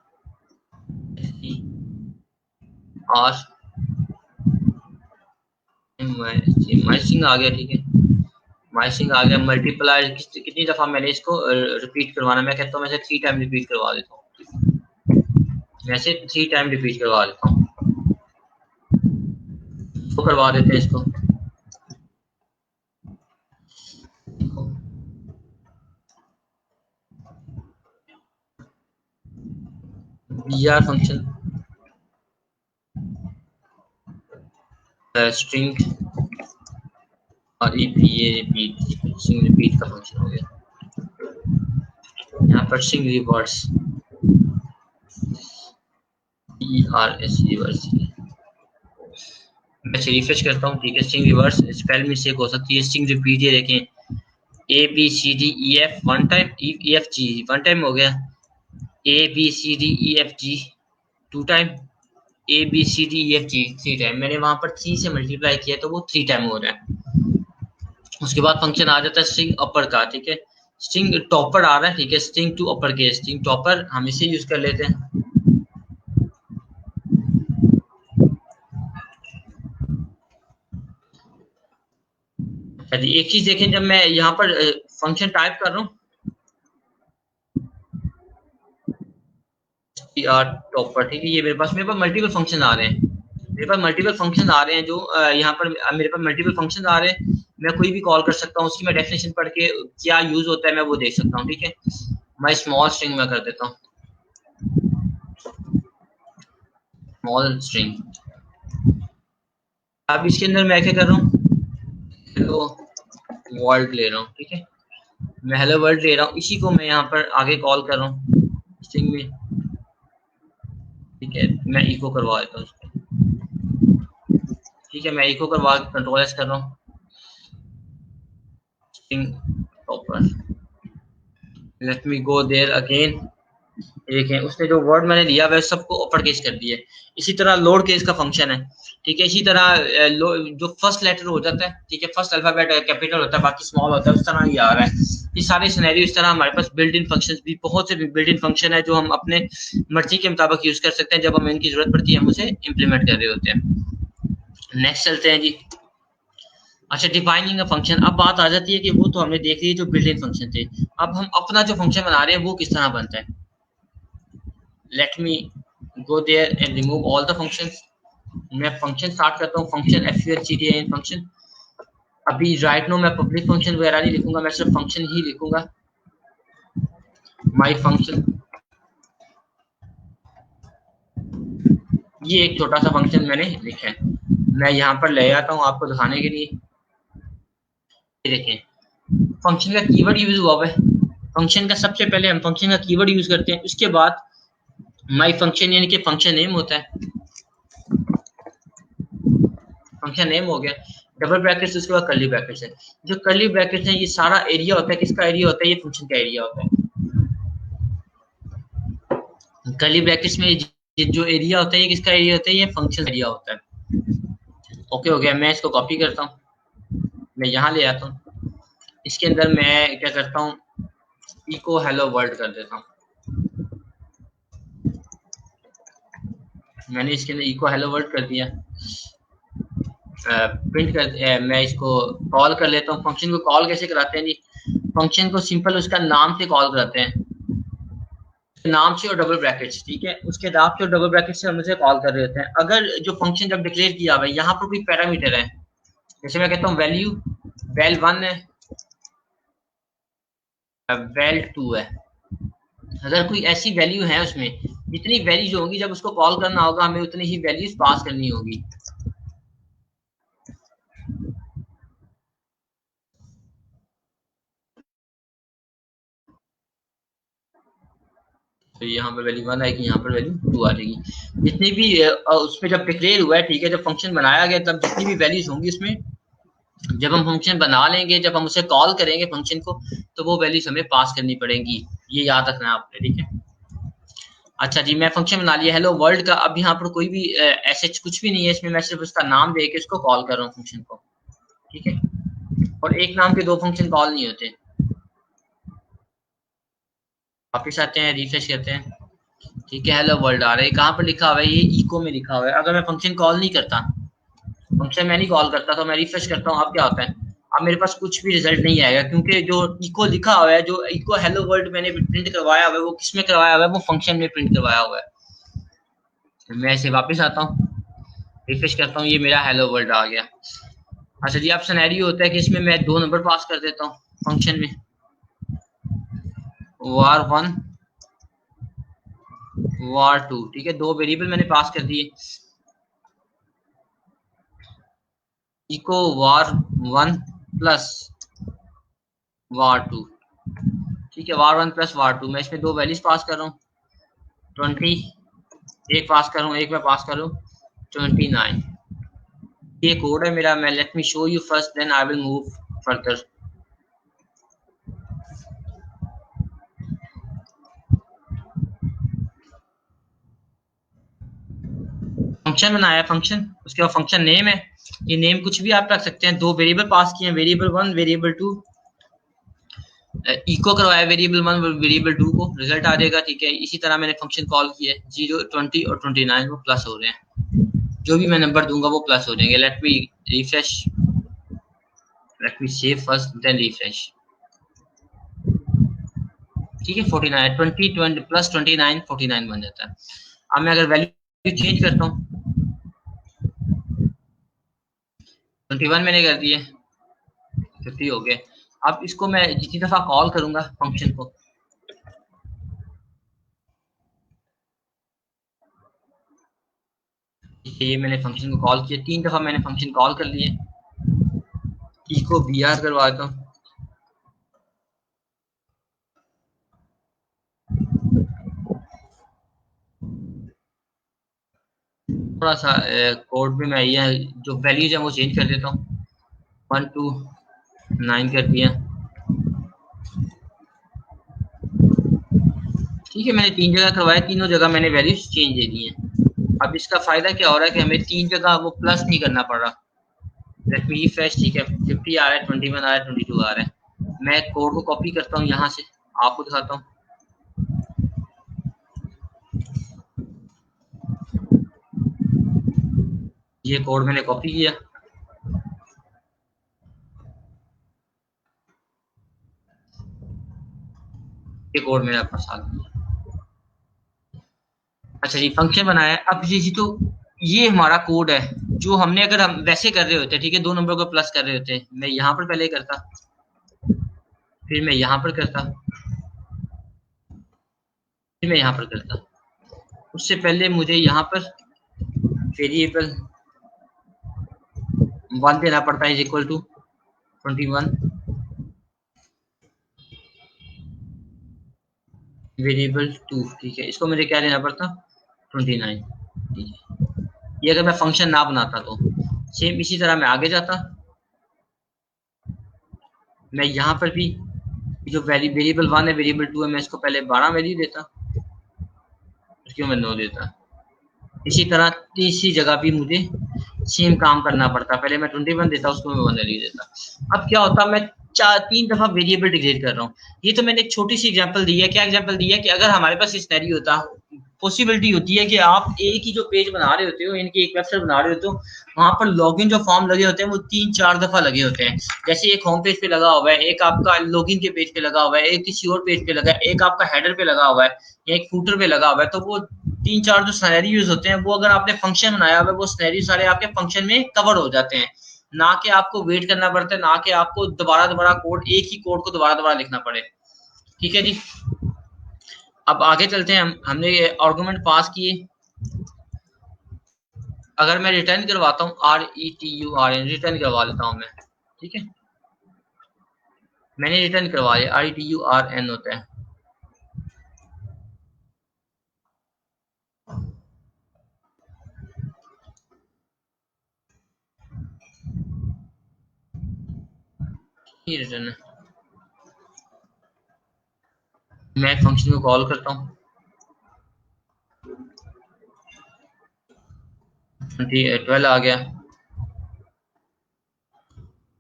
STR माइसिंग आ गया, ठीक है। माइसिंग आ गया। मल्टीप्लाई कितनी दफा मैंने इसको रिपीट करवाना, मैं कहता हूँ मैं 3 टाइम रिपीट करवा देता हूँ, वैसे 3 टाइम रिपीट करवा देता हूँ, तो करवा देते हैं इसको। BR फंक्शन स्ट्रिंग और रिपीट, स्ट्रिंग रिपीट का फंक्शन हो गया। यहाँ पर स्ट्रिंग रिवर्स, ERS रिवर्स, मैं रिफ्रेश करता हूँ, ठीक है। स्ट्रिंग रिवर्स स्पेल मिस्टेक हो सकती है। स्ट्रिंग रिपीट, ये देखें ABCDEF one time, EFG one time हो गया। ABCDEFG two time, ABCDEFG three time. मैंने वहां पर 3 से मल्टीप्लाई किया तो वो 3 टाइम हो रहा है। उसके बाद फंक्शन आ जाता है स्ट्रिंग अपर का, ठीक है। स्ट्रिंग टॉपर आ रहा है, ठीक है। स्ट्रिंग टू अपर के, स्ट्रिंग टॉपर हम इसे यूज कर लेते हैं। एक चीज देखें, जब मैं यहाँ पर फंक्शन टाइप कर रहा हूँ, टॉपर, ठीक है। ये मेरे पास मल्टीपल फंक्शन आ रहे हैं, मेरे पास मल्टीपल फंक्शन आ रहे हैं जो यहाँ पर मेरे पास मल्टीपल फंक्शन आ रहे हैं। मैं कोई भी कॉल कर सकता हूँ, उसकी मैं डेफिनेशन पढ़ के क्या यूज होता है मैं वो देख सकता हूँ, ठीक है। मैं स्मॉल स्ट्रिंग में कर देता हूँ, स्मॉल स्ट्रिंग। अब इसके अंदर मैं क्या कर रहा हूँ, हेलो वर्ल्ड ले रहा हूँ, ठीक है। मैं हेलो वर्ल्ड ले रहा हूँ, इसी को मैं यहाँ पर आगे कॉल कर रहा हूँ स्ट्रिंग में, ठीक है। मैं इको करवा देता हूँ उसको, ठीक है। मैं इको करवा कंट्रोल एस कर रहा हूँ, string topper. Let me go there again. देखें उसने जो वर्ड मैंने दिया वह सबको अपर केस कर दिया है। इसी तरह लोड केस का फंक्शन है, ठीक है। इसी तरह जो फर्स्ट लेटर हो जाता है, ठीक है, फर्स्ट अल्फाबेट कैपिटल होता है बाकी स्मॉल होता है, उस तरह ये आ रहा है। ये सारे सिनेरियो इस तरह हमारे पास बिल्ट इन फंक्शंस भी बहुत से बिल्ट इन फंक्शन है जो हम अपने मर्जी के मुताबिक यूज कर सकते हैं। जब हमें इनकी जरूरत पड़ती है हम उसे इम्प्लीमेंट कर रहे होते हैं। नेक्स्ट चलते हैं जी। अच्छा, डिफाइनिंग अ फंक्शन। अब बात आ जाती है कि वो तो हमने देख ली जो बिल्ट इन फंक्शन थे, अब हम अपना जो फंक्शन बना रहे हैं वो किस तरह बनता है। Let me go there and remove all the functions. मैं फंक्शन स्टार्ट करता हूँ, फंक्शन FUNCTION फंक्शन। अभी राइट नो मैं पब्लिक फंक्शन वगैरह नहीं लिखूंगा, मैं सिर्फ फंक्शन ही लिखूंगा, माई फंक्शन। ये एक छोटा सा फंक्शन मैंने लिखा है, मैं यहाँ पर ले आता हूँ आपको दिखाने के लिए। ये देखें फंक्शन का कीवर्ड यूज हुआ है। फंक्शन का सबसे पहले हम फंक्शन का कीवर्ड यूज करते हैं, उसके बाद माई फंक्शन यानी कि फंक्शन नेम होता है, फंक्शन नेम हो गया, डबल ब्रैकेट्स, उसके बाद कर्ली ब्रैकेट्स है। जो कर्ली ब्रैकेट्स है ये सारा एरिया होता है, किसका एरिया होता है, ये फंक्शन का एरिया होता है। कर्ली ब्रैकेट्स में जो एरिया होता है ये किसका एरिया होता है, ये फंक्शन एरिया होता है। ओके हो गया। मैं इसको कॉपी करता हूँ, मैं यहाँ ले आता हूँ, इसके अंदर मैं क्या करता हूँ, इको हेलो वर्ल्ड कर देता हूँ। मैंने इसके अंदर इको हेलो वर्ल्ड कर दिया। प्रिंट कर मैं इसको कॉल कर लेता हूँ। फंक्शन को कॉल कैसे कराते हैं जी, फंक्शन को सिंपल उसका नाम से कॉल कराते हैं, नाम से और डबल ब्रैकेट्स, ठीक है। उसके नाम से और डबल ब्रैकेट से हम उसे कॉल कर रहे होते हैं। अगर जो फंक्शन जब डिक्लेयर किया हुआ है यहाँ पर कोई पैरामीटर है, जैसे मैं कहता हूँ वैल्यू वैल 1 है, वैल 2 है, अगर कोई ऐसी वैल्यू है उसमें, जितनी वैल्यूज होंगी जब उसको कॉल करना होगा हमें उतनी ही वैल्यूज पास करनी होगी। तो यहाँ पर वैल्यू 1 आएगी, यहाँ पर वैल्यू 2 आ जाएगी। जितनी भी उसमें जब डिक्लेयर हुआ है, ठीक है, जब फंक्शन बनाया गया तब जितनी भी वैल्यूज होंगी उसमें, जब हम फंक्शन बना लेंगे, जब हम उसे कॉल करेंगे फंक्शन को, तो वो वैल्यूज हमें पास करनी पड़ेंगी। ये याद रखना है आपने, ठीक है। अच्छा जी, मैं फंक्शन बना लिया हेलो वर्ल्ड का। अब यहाँ पर कोई भी ऐसे कुछ भी नहीं है इसमें, मैं सिर्फ उसका नाम दे के उसको कॉल कर रहा हूँ फंक्शन को, ठीक है। और एक नाम के दो फंक्शन कॉल नहीं होते। वापिस आते हैं, रिफ्रेश करते हैं, ठीक है। हेलो वर्ल्ड आ रहा है, कहाँ पर लिखा हुआ है, ये इको में लिखा हुआ है। अगर मैं फंक्शन कॉल नहीं करता, फंक्शन मैं नहीं कॉल करता, तो मैं रिफ्रेश करता हूँ, अब क्या होता है, अब मेरे पास कुछ भी रिजल्ट नहीं आएगा, क्योंकि जो इको लिखा हुआ है, जो इको हेलो वर्ल्ड मैंने प्रिंट करवाया हुआ है, वो किस में करवाया हुआ है, वो फंक्शन में प्रिंट करवाया हुआ है। मैं इसे वापस आता हूँ, रिफ्रेश करता हूँ, ये मेरा हेलो वर्ल्ड आ गया। अच्छा जी, अब सिनेरियो होता है कि इसमें मैं 2 नंबर पास कर देता हूँ फंक्शन में, var1 var2, ठीक है। 2 वेरिएबल मैंने पास कर दिए, इको var1 प्लस var2, ठीक है। var1 प्लस var2, मैं इसमें 2 वैल्यूज पास कर रहा हूँ, 20 एक पास कर रहा हूँ, एक मैं पास कर रहा हूँ 29। ये कोड है मेरा। मैं let me show you first then I will move further. Function बनाया, फंक्शन, उसके बाद फंक्शन नेम है, ये नेम कुछ भी आप रख सकते हैं। 2 वेरिएबल पास किए हैं, वेरिएबल 1 वेरिएबल 2, इको करवाया वेरिएबल 1 वेरिएबल 2 को, रिजल्ट आ जाएगा, ठीक है। इसी तरह मैंने फंक्शन कॉल किया है, 0 20 और 29 वो प्लस हो रहे हैं, जो भी मैं नंबर दूंगा वो प्लस हो जाएंगे। Let me refresh, let me save first then refresh. ठीक है 49 20 प्लस 29 49 बन जाता है। अब मैं अगर वैल्यू चेंज करता हूँ 21 मैंने कर दिए 50 हो गए। अब इसको मैं जितनी दफा कॉल करूंगा फंक्शन को, ये मैंने फंक्शन को कॉल किया 3 दफा मैंने फंक्शन कॉल कर लिए, इसको बी आर करवाता हूँ। थोड़ा सा कोड में मैं ये जो वैल्यूज है वो चेंज कर देता हूँ 1 2 9 कर दिया। ठीक है मैंने 3 जगह करवाया, तीनों जगह मैंने वैल्यूज चेंज दे दी है। अब इसका फायदा क्या हो रहा है कि हमें 3 जगह वो प्लस नहीं करना पड़ रहा। Late me refresh. ठीक है 50 आ रहा है 21 आ रहा है 22 आ रहा है। मैं कोड को कॉपी करता हूँ यहाँ से, आपको दिखाता हूँ। ये कोड मैंने कॉपी किया, ये कोड मेरे पास आ गया। अच्छा जी फंक्शन बनाया। अब ये तो ये हमारा कोड है जो हमने अगर हम वैसे कर रहे होते, ठीक है 2 नंबर को प्लस कर रहे होते, मैं यहाँ पर पहले करता, फिर मैं यहाँ पर करता, फिर मैं यहाँ पर करता। उससे पहले मुझे यहाँ पर वेरिएबल 1 देना पड़ता है इज इक्वल टू 21, वेरिएबल 2। ठीक है इसको मुझे क्या देना पड़ता 29। ठीक है ये अगर मैं फंक्शन ना बनाता तो सेम इसी तरह मैं आगे जाता, मैं यहाँ पर भी जो वेरिएबल 1 है वेरिएबल 2 है मैं इसको पहले 12 वैल्यू देता, उसकी मैं 9 देता। इसी तरह तीसरी जगह भी मुझे सेम काम करना पड़ता, पहले मैं 21 देता उसको मैं 1 वैल्यू देता। अब क्या होता मैं 3 दफा वेरिएबल डिक्लेयर कर रहा हूँ। ये तो मैंने एक छोटी सी एग्जांपल दी है। क्या एग्जांपल दी है कि अगर हमारे पास सिनेरियो होता, पॉसिबिलिटी होती है कि आप एक ही जो पेज बना रहे होते हो, इनकी एक वेबसाइट बना रहे होते हो, वहां पर लॉगिन जो फॉर्म लगे होते हैं वो 3-4 दफा लगे होते हैं। जैसे एक होम पेज पे लगा हुआ है, एक आपका लॉगिन के पेज पे लगा हुआ है, एक किसी और पेज पे लगा है, एक आपका हेडर पे लगा हुआ है, या एक फूटर पे लगा हुआ है। तो वो 3-4 जो सिनेरियोज होते हैं वो अगर आपने फंक्शन बनाया हुआ है वो सिनेरियो सारे आपके फंक्शन में कवर हो जाते हैं, ना कि आपको वेट करना पड़ता है, ना कि आपको दोबारा दोबारा कोड, एक ही कोड को दोबारा दोबारा लिखना पड़े। ठीक है जी अब आगे चलते हैं। हमने ये आर्गुमेंट पास किए। अगर मैं रिटर्न करवाता हूँ RETURN रिटर्न करवा लेता हूँ मैं। ठीक है मैंने रिटर्न करवा लिया, RETURN होता है। ये रिटर्न है। मैं फंक्शन को कॉल करता हूँ 12 आ गया,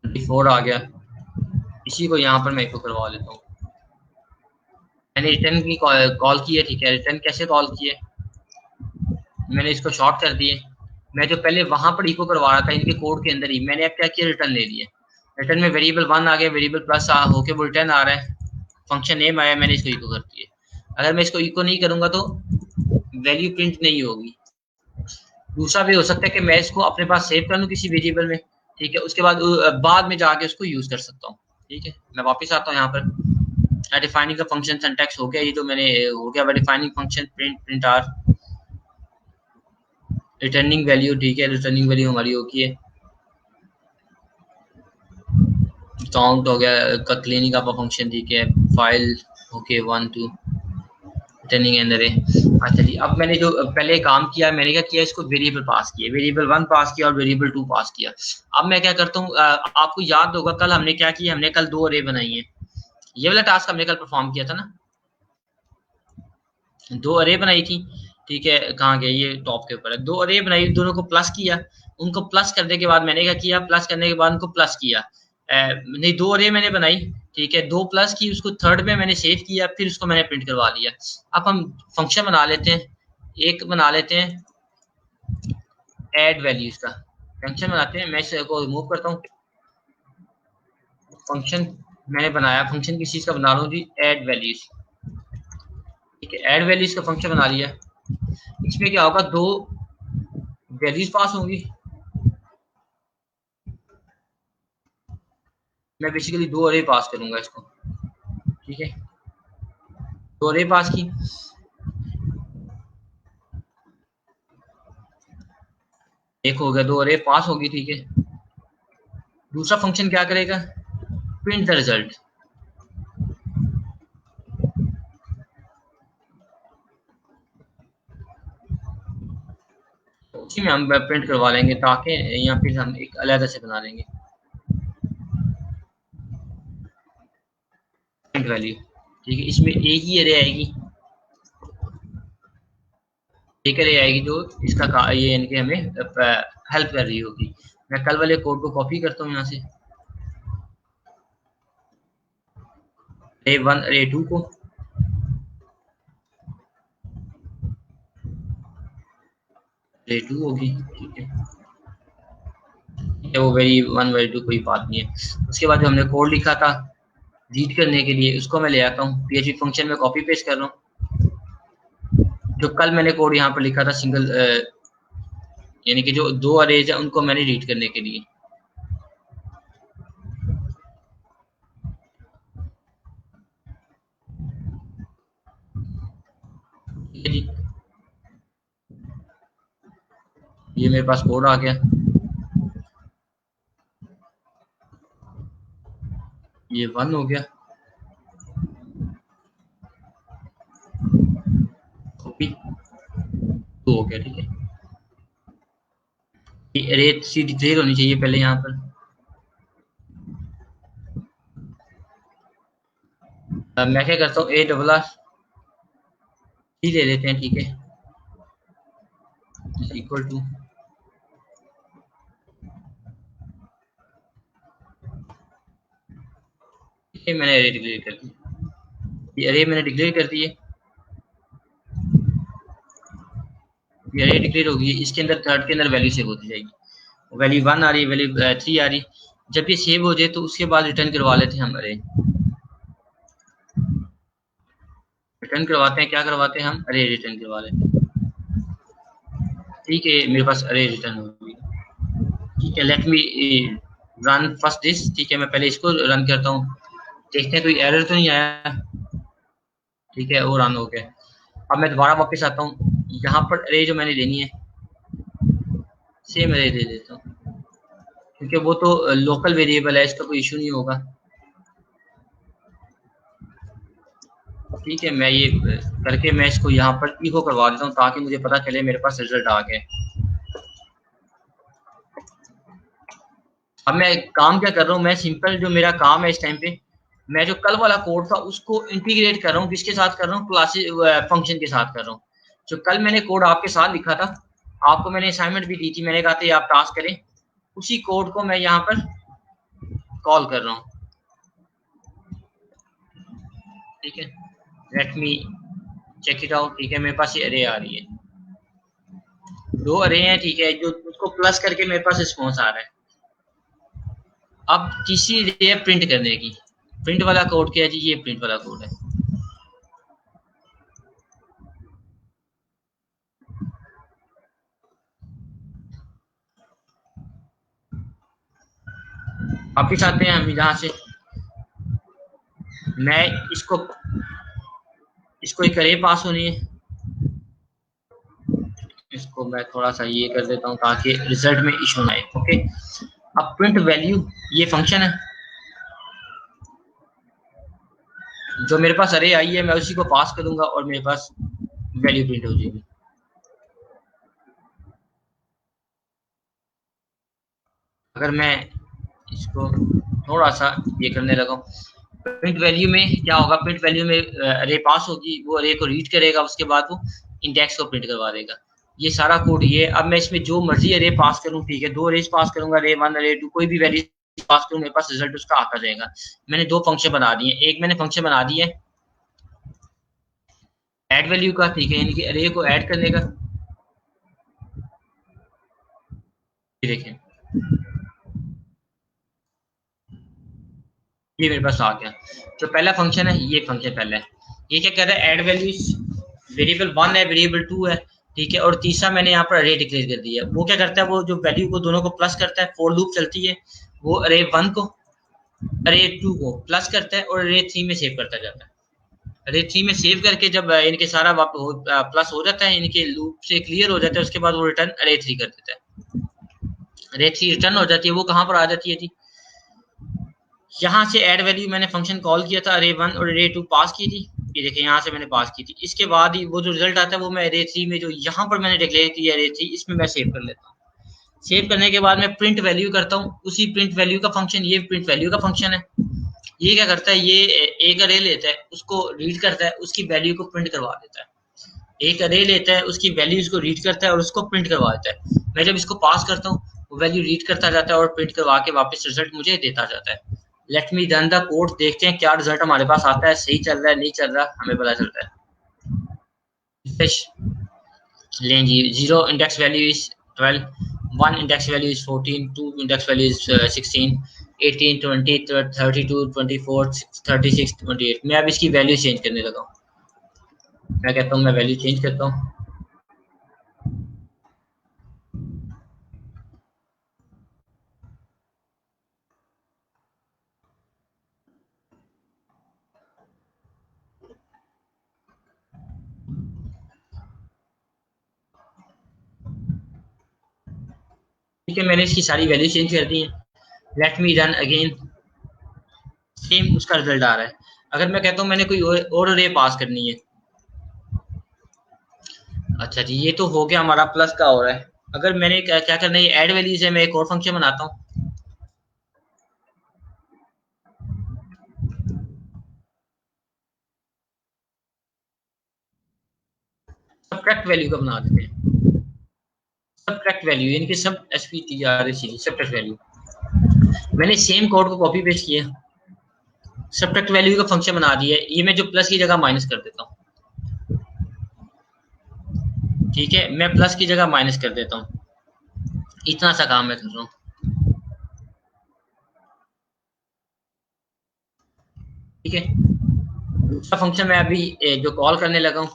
24 आ गया। इसी को यहाँ पर मैं इसको करवा लेता हूँ। मैंने रिटर्न की कॉल की है। ठीक है रिटर्न कैसे कॉल किए, मैंने इसको शॉर्ट कर दिए। मैं जो पहले वहां पर इको करवा रहा था इनके कोड के अंदर ही, मैंने अब क्या किया रिटर्न ले लिया। रिटर्न में वेरिएबल 1 आ गया, वेरिएबल प्लस होके वो रिटर्न आ रहा है, फंक्शन नेम आया, मैंने इसको इको कर दिया। अगर मैं इसको इको नहीं करूंगा तो वैल्यू प्रिंट नहीं होगी। दूसरा भी हो सकता है कि मैं इसको अपने पास सेव कर लूँ किसी वेरिएबल में, ठीक है उसके बाद में जाके उसको यूज कर सकता हूँ। ठीक है मैं वापस आता हूँ यहाँ पर। डिफाइनिंग का फंक्शन सिंटैक्स हो गया, ये तो मैंने हो गया defining function print or returning value. ठीक है रिटर्निंग वैल्यू हमारी होगी है काउंट हो गया का क्लीनिंग का फंक्शन। ठीक है फाइल ओके 1 2 रिटर्निंग एंड अरे। अच्छा जी अब मैंने जो पहले काम किया, मैंने क्या किया इसको वेरिएबल पास किया, वेरिएबल 1 पास किया और वेरिएबल 2 पास किया। अब मैं क्या करता हूँ, आपको याद होगा कल हमने क्या किया, हमने कल 2 अरे बनाई है। ये वाला टास्क हमने कल परफॉर्म किया था ना, 2 अरे बनाई थी। ठीक है कहाँ गया, ये टॉप के ऊपर है। 2 अरे बनाई, दोनों को प्लस किया, उनको प्लस करने के बाद मैंने क्या किया, प्लस करने के बाद उनको प्लस किया। नहीं 2 अरे मैंने बनाई, ठीक है 2 प्लस की, उसको थर्ड में मैंने सेव किया, फिर उसको मैंने प्रिंट करवा लिया। अब हम फंक्शन बना लेते हैं, एक बना लेते हैं ऐड वैल्यूज का फंक्शन बनाते हैं। मैं इसको रिमूव करता हूँ। फंक्शन मैंने बनाया, फंक्शन किस चीज का बना रहा हूँ जी, ऐड वैल्यूज। ठीक है, ऐड वैल्यूज का फंक्शन बना लिया। इसमें क्या होगा, दो वैल्यूज पास होंगी। मैं बेसिकली दो अरे पास करूंगा इसको, ठीक है, दो अरे पास की। एक हो गया, दो अरे पास होगी, ठीक है। दूसरा फंक्शन क्या करेगा, प्रिंट द रिजल्ट। उसी में हम प्रिंट करवा लेंगे, ताकि यहाँ पे हम एक अलग से बना लेंगे प्रिंट वैल्यू। ठीक है, इसमें एक ही अरे आएगी, एक अरे आएगी जो इसका ये इनके हमें हेल्प कर रही होगी। मैं कल वाले कोड को कॉपी करता हूँ यहाँ से, अरे वन अरे टू को, अरे टू होगी, ठीक है, वो वेरी वन वेरी टू कोई बात नहीं है। उसके बाद जो हमने कोड लिखा था रीड करने के लिए, उसको मैं ले आता हूँ PHP फंक्शन में, कॉपी पेस्ट कर रहा हूँ। जो कल मैंने कोड यहाँ पर लिखा था सिंगल, यानी कि जो दो अरेज है उनको मैंने रीड करने के लिए, ठीक है जी। ये मेरे पास कोड आ गया, ये वन हो गया, कॉपी टू हो गया, ठीक है। ये अरे सी डिक्लेयर होनी चाहिए पहले यहाँ पर। मैं क्या करता हूँ, ए डबल आर सी ले लेते हैं, ठीक है, इक्वल टू, ये मैंने अरे डिक्लेयर कर दी, ये अरे मैंने डिक्लेयर कर दिए, ये अरे डिक्लेयर होगी। इसके अंदर थर्ड के अंदर वैल्यू सेव होती जाएगी, वैल्यू वन आ रही है, वैल्यू थ्री आ रही। जब ये सेव हो जाए तो उसके बाद रिटर्न करवा लेते हैं हम अरे, रिटर्न करवाते हैं, क्या करवाते हैं हम, अरे रिटर्न करवा लेते हैं, ठीक है। मेरे पास अरे रिटर्न हो गई, ठीक है। Let me run first this, ठीक है, मैं पहले इसको रन करता हूँ, देखते हैं कोई एरर तो नहीं आया, ठीक है, वो रन हो गया। अब मैं दोबारा वापस आता हूँ, यहाँ पर अरे जो मैंने लेनी है सेम अरे दे देता हूँ, क्योंकि वो तो लोकल वेरिएबल है, इसका कोई इशू नहीं होगा, ठीक है। मैं ये करके मैं इसको यहाँ पर इको करवा देता हूँ, ताकि मुझे पता चले मेरे पास रिजल्ट आ गए। अब मैं काम क्या कर रहा हूँ, मैं सिंपल जो मेरा काम है इस टाइम पे, मैं जो कल वाला कोड था उसको इंटीग्रेट कर रहा हूँ, किसके साथ कर रहा हूँ, क्लासेस फंक्शन के साथ कर रहा हूँ। जो कल मैंने कोड आपके साथ लिखा था, आपको मैंने असाइनमेंट भी दी थी, मैंने कहा था आप टास्क करें, उसी कोड को मैं यहाँ पर कॉल कर रहा हूँ, ठीक है। Let me check it out, ठीक है, मेरे पास ये अरे आ रही है, दो अरे हैं, ठीक है, जो उसको प्लस करके मेरे पास रिस्पॉन्स आ रहा है। अब तीसरी अरे है प्रिंट करने की, प्रिंट वाला कोड क्या है जी, ये प्रिंट वाला कोड है। वापिस आते हैं हम यहाँ से, मैं इसको एक अरे पास होनी है, इसको मैं थोड़ा सा ये कर देता हूँ ताकि रिजल्ट में इशू ना आए, ओके। अब प्रिंट वैल्यू, ये फंक्शन है, जो मेरे पास अरे आई है मैं उसी को पास करूंगा और मेरे पास वैल्यू प्रिंट हो जाएगी। अगर मैं इसको थोड़ा सा ये करने लगा, प्रिंट वैल्यू में क्या होगा, प्रिंट वैल्यू में अरे पास होगी, वो अरे को रीड करेगा, उसके बाद वो इंडेक्स को प्रिंट करवा देगा। ये सारा कोड ये। अब मैं इसमें जो मर्जी अरे पास करूं, ठीक है, दो अरेज पास करूंगा, अरे वन अरे टू, कोई भी वैल्यू पास करूं, मेरे पास रिजल्ट उसका आता जाएगा। मैंने दो फंक्शन बना दिए, एक मैंने फंक्शन बना दिया है ऐड वैल्यू का, ठीक है, यानी कि अरे को ऐड करने का। ये देखें, ये मेरे पास आ गया। जो पहला फंक्शन है, ये फंक्शन पहला है, ये क्या कर रहा है, ऐड वैल्यूज वेरिएबल 1 है, वेरिएबल 2 है, ठीक है, और तीसरा मैंने यहाँ पर अरे डिक्लेयर कर दिया। वो क्या करता है, वो जो वैल्यू को दोनों को प्लस करता है, फॉर लूप चलती है, वो अरे 1 को अरे 2 को प्लस करता है और अरे 3 में सेव करता जाता है। अरे 3 में सेव करके जब इनके सारा प्लस हो जाता है, इनके लूप से क्लियर हो जाता है, उसके बाद वो रिटर्न अरे 3 कर देता है। अरे 3 रिटर्न हो जाती है, वो कहाँ पर आ जाती है जी, यहाँ से ऐड वैल्यू मैंने फंक्शन कॉल किया था, अरे 1 और अरे 2 पास की थी, ये देखिए यहाँ से मैंने पास की थी। इसके बाद ही वो जो रिजल्ट आता है वो मैं अरे 3 में जो यहाँ पर मैंने डिक्लेयर किया अरे 3, इसमें मैं सेव कर लेता हूँ। सेव करने के बाद मैं प्रिंट वैल्यू करता हूँ, उसी प्रिंट वैल्यू का फंक्शन, ये प्रिंट वैल्यू का फंक्शन है। ये क्या करता है, ये एक अरे लेता है, उसको रीड करता है, उसकी वैल्यू को प्रिंट करवा देता है। एक अरे लेता है, उसकी वैल्यूज को रीड करता है और उसको प्रिंट करवा देता है। मैं जब इसको पास करता हूँ, वो वैल्यू रीड करता जाता है और प्रिंट करवा के वापस रिजल्ट मुझे देता जाता है। Let me run the code, देखते हैं क्या रिजल्ट हमारे पास आता है, सही चल रहा है नहीं चल रहा, हमें पता चलता है। लें जी, 0 index value is 12, 1 index value is 14, 2 index value is 16, 18, 20, 32, 24, 36, 28। मैं अब इसकी वैल्यू चेंज करने लगा हूँ। मैं कहता हूँ मैं वैल्यू चेंज करता हूँ। ठीक है, मैंने इसकी सारी वैल्यू चेंज कर दी है। लेट मी रन अगेन, सेम उसका रिजल्ट आ रहा है। अगर मैं कहता हूँ मैंने कोई और अरे पास करनी है, अच्छा जी, ये तो हो गया हमारा प्लस का हो रहा है। अगर मैंने क्या क्या करना है, ऐड वैल्यूज है, मैं एक और फंक्शन बनाता हूँ, सब्ट्रैक्ट वैल्यू का बना देते हैं। सब्ट्रैक्ट वैल्यू यानी कि सब एसपीटीआरएसी सब्ट्रैक्ट वैल्यू। मैंने सेम कोड को कॉपी पेस्ट किया, सब्ट्रैक्ट वैल्यू का फंक्शन बना दिया है। ये मैं जो प्लस की जगह माइनस कर देता हूँ, ठीक है, मैं प्लस की जगह माइनस कर देता हूँ। इतना सा काम मैं कर रहा हूँ, ठीक है। दूसरा फंक्शन मैं अभी जो कॉल करने लगा हूँ,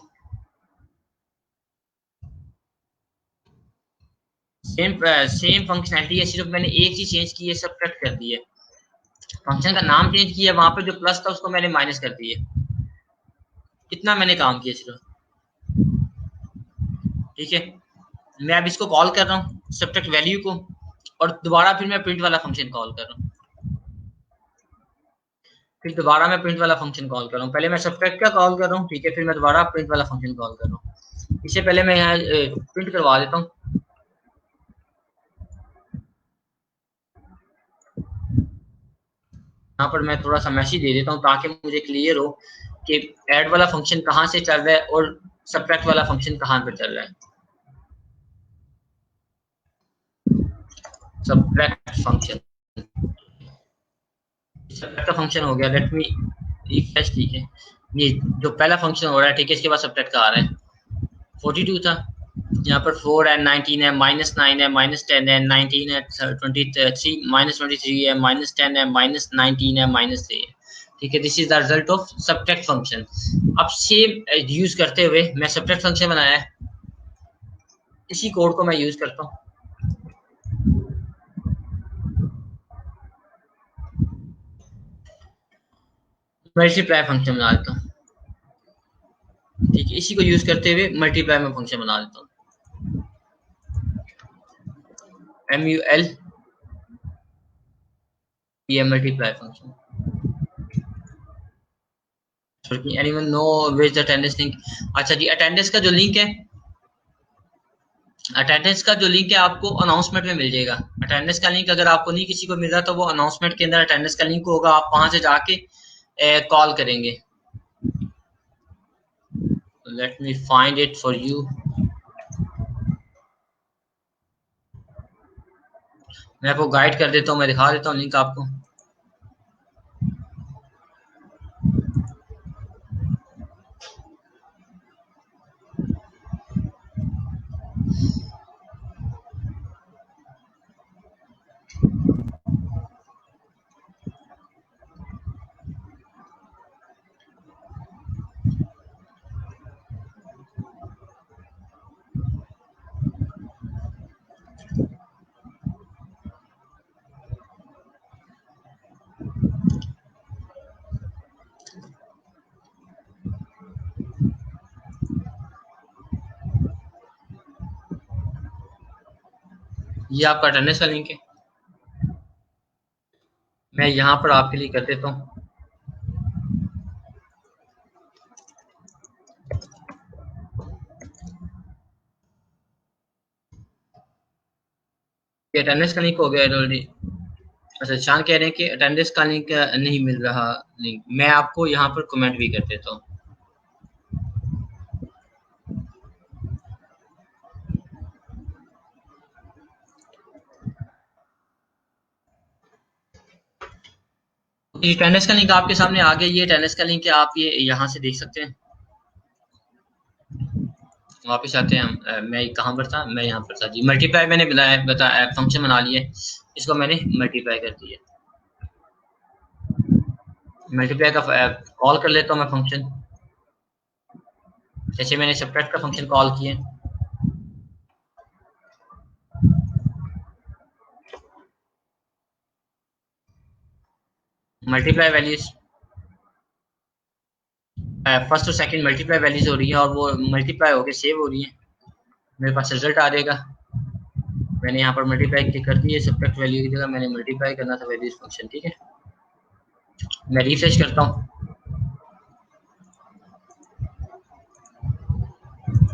सेम सेम फंक्शनैलिटी है, सिर्फ मैंने एक चीज चेंज की है, सब्ट्रैक्ट कर दी है। फंक्शन का नाम चेंज किया, वहां पर जो प्लस था उसको मैंने माइनस कर दिया। इतना मैंने काम किया सिर्फ, ठीक है। मैं अब इसको कॉल कर रहा हूँ सब्ट्रैक्ट वैल्यू को, और दोबारा फिर मैं प्रिंट वाला फंक्शन कॉल कर रहा हूँ। फिर दोबारा मैं प्रिंट वाला फंक्शन कॉल कर रहा हूँ। पहले मैं सब्ट्रैक्ट का कॉल कर रहा हूँ, ठीक है, फिर मैं दोबारा प्रिंट वाला फंक्शन कॉल कर रहा हूँ। इससे पहले मैं यहाँ प्रिंट करवा देता हूँ। यहाँ पर मैं थोड़ा सा मैसेज दे देता हूँ ताकि मुझे क्लियर हो कि ऐड वाला फंक्शन कहाँ से चल रहा है और सब्ट्रैक्ट वाला फंक्शन कहाँ पर चल रहा है। सब्ट्रैक्ट फंक्शन, सब्ट्रैक्ट का फंक्शन हो गया। लेट मी रिफ्रेश, ठीक है। ये जो पहला फंक्शन हो रहा है, ठीक है, इसके बाद सब्ट्रैक्ट का आ रहा है। 42 था, यहाँ पर 4 है, 19 है, -9 है, -10 है, 19 है, 23 -23 है, -10 है, -19 है, -3 है, ठीक है। This is the result of subtract function. अब सेम यूज करते हुए मैं सब्ट्रैक्ट फंक्शन बनाया है, इसी कोड को मैं यूज करता हूँ। मल्टीप्लाई फंक्शन बना देता हूँ, ठीक है, इसी को यूज करते हुए मल्टीप्लाई में फंक्शन बना देता हूँ। MUL ये multiply function. Anyone know which the attendance link? अच्छा जी, अटेंडेंस का जो लिंक है, अटेंडेंस का जो लिंक है आपको अनाउंसमेंट में मिल जाएगा। अटेंडेंस का लिंक अगर आपको नहीं किसी को मिल रहा तो वो अनाउंसमेंट के अंदर अटेंडेंस का लिंक होगा, आप वहां से जाके कॉल करेंगे। Let me find it for you. मैं आपको गाइड कर देता हूँ, मैं दिखा देता हूँ लिंक आपको। ये आपका अटेंडेंस का लिंक है, मैं यहाँ पर आपके लिए कर देता हूँ। ये अटेंडेंस का लिंक हो गया ऑलरेडी। अच्छा, शान कह रहे हैं कि अटेंडेंस का लिंक नहीं मिल रहा लिंक, मैं आपको यहाँ पर कमेंट भी कर देता हूँ। ये अटेंडेंस का लिंक आपके सामने आ गया, ये अटेंडेंस का लिंक है, आप ये यहाँ से देख सकते हैं। वापस आते हैं हम, मैं कहाँ पर था, मैं यहाँ पर था जी। मल्टीप्लाई मैंने बताया फंक्शन बना लिया, इसको मैंने मल्टीप्लाई कर दिया। मल्टीप्लाई का कॉल कर लेता हूँ मैं फंक्शन, जैसे मैंने सबट्रैक्ट का फंक्शन कॉल किया। मल्टीप्लाई वैल्यूज फर्स्ट और सेकंड मल्टीप्लाई वैल्यूज हो रही है और वो मल्टीप्लाई होकर सेव हो रही है, मेरे पास रिजल्ट आ जाएगा। मैंने यहाँ पर मल्टीप्लाई क्लिक कर दी है, सबट्रैक्ट वैल्यू की जगह मैंने मल्टीप्लाई करना था वैल्यूज फंक्शन, ठीक है। मैं रिफ्रेश करता हूँ,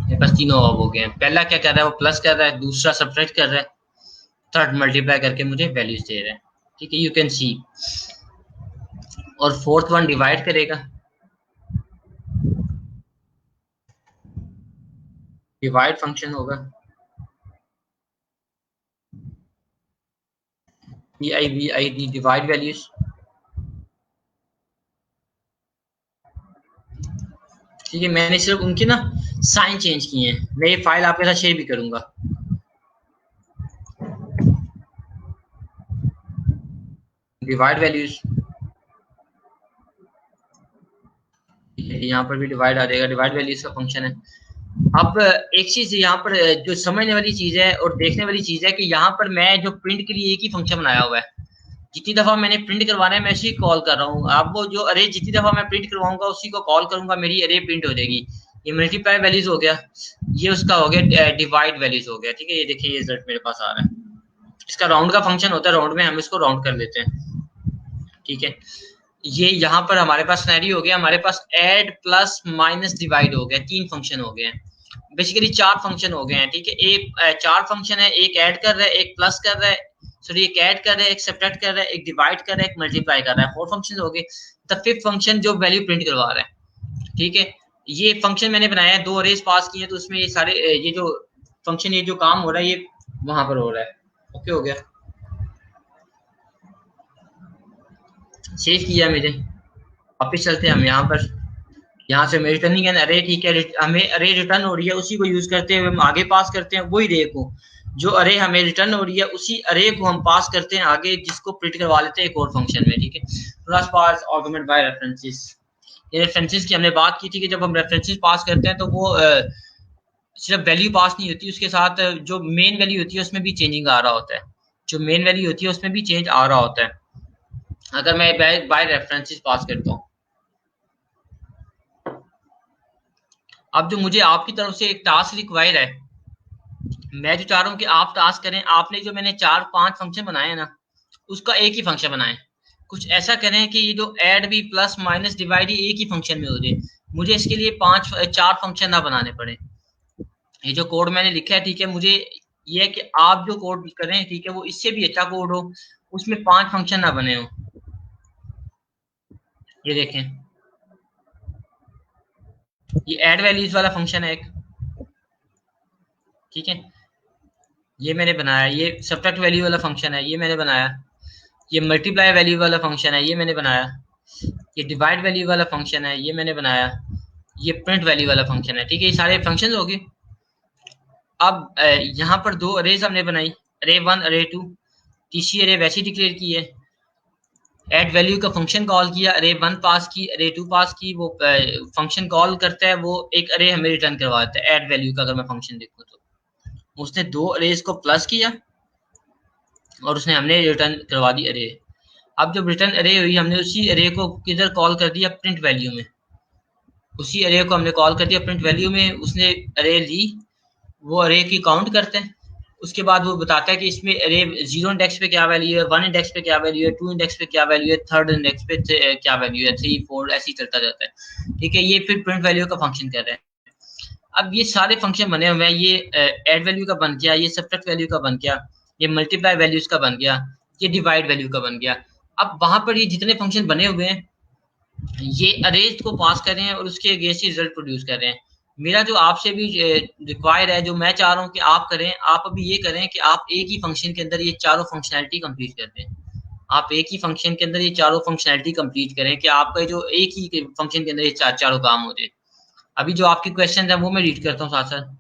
मेरे पास तीनों ऑफ हो गए हैं। पहला क्या कर रहा है, वो प्लस कर रहा है, दूसरा सबट्रैक्ट कर रहा है, थर्ड मल्टीप्लाई करके मुझे वैल्यूज दे रहा है, ठीक है, यू कैन सी। और फोर्थ वन डिवाइड करेगा, डिवाइड फंक्शन होगा, DIVID डिवाइड वैल्यूज, ठीक है। मैंने सिर्फ उनके ना साइन चेंज किए हैं, मैं ये फाइल आपके साथ शेयर भी करूंगा। डिवाइड वैल्यूज, यहाँ पर भी डिवाइड आ जाएगा, डिवाइड वैल्यूज का फंक्शन है। अब एक चीज यहाँ पर जो समझने वाली चीज है और देखने वाली चीज है कि यहाँ पर मैं जो प्रिंट के लिए एक ही फंक्शन बनाया हुआ है, जितनी दफा मैंने प्रिंट करवाना है मैं उसी कॉल कर रहा हूँ। अब वो जो अरे जितनी दफा मैं प्रिंट करवाऊंगा उसी को कॉल करूंगा, मेरी अरे प्रिंट हो जाएगी। ये मल्टीप्लाई वैल्यूज हो गया, ये उसका हो गया डिवाइड वैल्यूज हो गया, ठीक है। ये देखिए ये रिजल्ट मेरे पास आ रहा है, इसका राउंड का फंक्शन होता है, राउंड में हम इसको राउंड कर लेते हैं, ठीक है। ये यहाँ पर हमारे पास सिनेरियो हो गया, हमारे पास ऐड प्लस माइनस डिवाइड हो गया, तीन फंक्शन हो गए हैं, बेसिकली चार फंक्शन हो गए हैं, ठीक है। एक चार फंक्शन है, एक ऐड कर रहा है, एक प्लस कर रहा है, सॉरी एक ऐड कर रहा है, एक सब्ट्रैक्ट कर रहा है, एक डिवाइड कर रहा है, एक मल्टीप्लाई कर रहा है, फोर फंक्शन हो गए। द फिफ्थ फंक्शन जो वैल्यू प्रिंट करवा रहा है, ठीक है। ये फंक्शन मैंने बनाया है, दो अरेज पास किए तो उसमें ये सारे ये जो फंक्शन ये जो काम हो रहा है ये वहां पर हो रहा है, ओके हो गया, सेव किया मैंने। वापिस चलते हैं हम यहाँ पर, यहाँ से हमें रिटर्निंग एन अरे, ठीक है, हमें अरे रिटर्न हो रही है, उसी को यूज करते हुए हम आगे पास करते हैं वही अरे को, जो अरे हमें रिटर्न हो रही है उसी अरे को हम पास करते हैं आगे, जिसको प्रिंट करवा लेते हैं एक और फंक्शन में, ठीक है। Plus past argument by references, ये रेफरेंसेस की हमने बात की थी कि जब हम रेफरेंसेस पास करते हैं तो वो सिर्फ वैल्यू पास नहीं होती, उसके साथ जो मेन वैल्यू होती है उसमें भी चेंजिंग आ रहा होता है, जो मेन वैल्यू होती है उसमें भी चेंज आ रहा होता है। अगर मैं बाय रेफरेंसेस पास करता हूँ, अब जो मुझे आपकी तरफ से एक टास्क रिक्वायर है, मैं जो चाह रहा हूँ कि आप टास्क करें, आपने जो मैंने चार पांच फंक्शन बनाए हैं ना, उसका एक ही फंक्शन बनाएं। कुछ ऐसा करें कि ये जो ऐड भी प्लस माइनस डिवाइड ही एक ही फंक्शन में हो जाए, मुझे इसके लिए चार फंक्शन ना बनाने पड़े। ये जो कोड मैंने लिखा है, ठीक है, मुझे ये है कि आप जो कोड करें, ठीक है, वो इससे भी अच्छा कोड हो, उसमें पांच फंक्शन ना बने हो। ये देखें, ये ऐड वैल्यूज वाला फंक्शन है एक, ठीक है, ये मैंने बनाया। ये सब्ट्रैक्ट वैल्यू वाला फंक्शन है, ये मैंने बनाया। ये मल्टीप्लाई वैल्यू वाला फंक्शन है, ये मैंने बनाया। ये डिवाइड वैल्यू वाला फंक्शन है, ये मैंने बनाया। ये प्रिंट वैल्यू वाला फंक्शन है, ठीक है। ये सारे फंक्शन हो गए। अब यहाँ पर दो अरेज हमने बनाई, अरे वन अरे टू, तीसरी अरे वैसे डिक्लेयर की है, एड वैल्यू का फंक्शन कॉल किया, अरे वन पास की, अरे टू पास की, वो फंक्शन कॉल करता है, वो एक अरे हमें रिटर्न करवाता है एड वैल्यू का। अगर मैं फंक्शन देखूँ तो उसने दो अरेज को प्लस किया और उसने हमने रिटर्न करवा दी अरे। अब जब रिटर्न अरे हुई, हमने उसी अरे को किधर कॉल कर दिया, प्रिंट वैल्यू में, उसी अरे को हमने कॉल कर दिया प्रिंट वैल्यू में। उसने अरे ली, वो अरे की काउंट करते हैं, उसके बाद वो बताता है कि इसमें अरे 0 इंडेक्स पे क्या वैल्यू है, 1 इंडेक्स पे क्या वैल्यू है, 2 इंडेक्स पे क्या वैल्यू है, 3rd इंडेक्स पे क्या वैल्यू है, 3 4 ऐसे ही चलता जाता है। ठीक है, ये फिर प्रिंट वैल्यू का फंक्शन कर रहे हैं। अब ये सारे फंक्शन बने हुए हैं, ये ऐड वैल्यू का बन गया, ये सब्ट्रैक्ट वैल्यू का बन गया, ये मल्टीप्लाई वैल्यूज का बन गया, ये डिवाइड वैल्यू का बन गया। अब वहां पर ये जितने फंक्शन बने हुए हैं ये अरेज को पास कर रहे हैं और उसके अगेंस्ट रिजल्ट प्रोड्यूस कर रहे हैं। मेरा जो आपसे भी रिक्वायर है, जो मैं चाह रहा हूँ कि आप करें, आप अभी ये करें कि आप एक ही फंक्शन के अंदर ये चारों फंक्शनैलिटी कंप्लीट कर दें। आप एक ही फंक्शन के अंदर ये चारों फंक्शनैलिटी कंप्लीट करें कि आपका जो एक ही फंक्शन के अंदर ये चारों काम हो जाए। अभी जो आपके क्वेश्चन है वो मैं रीड करता हूँ साथ साथ।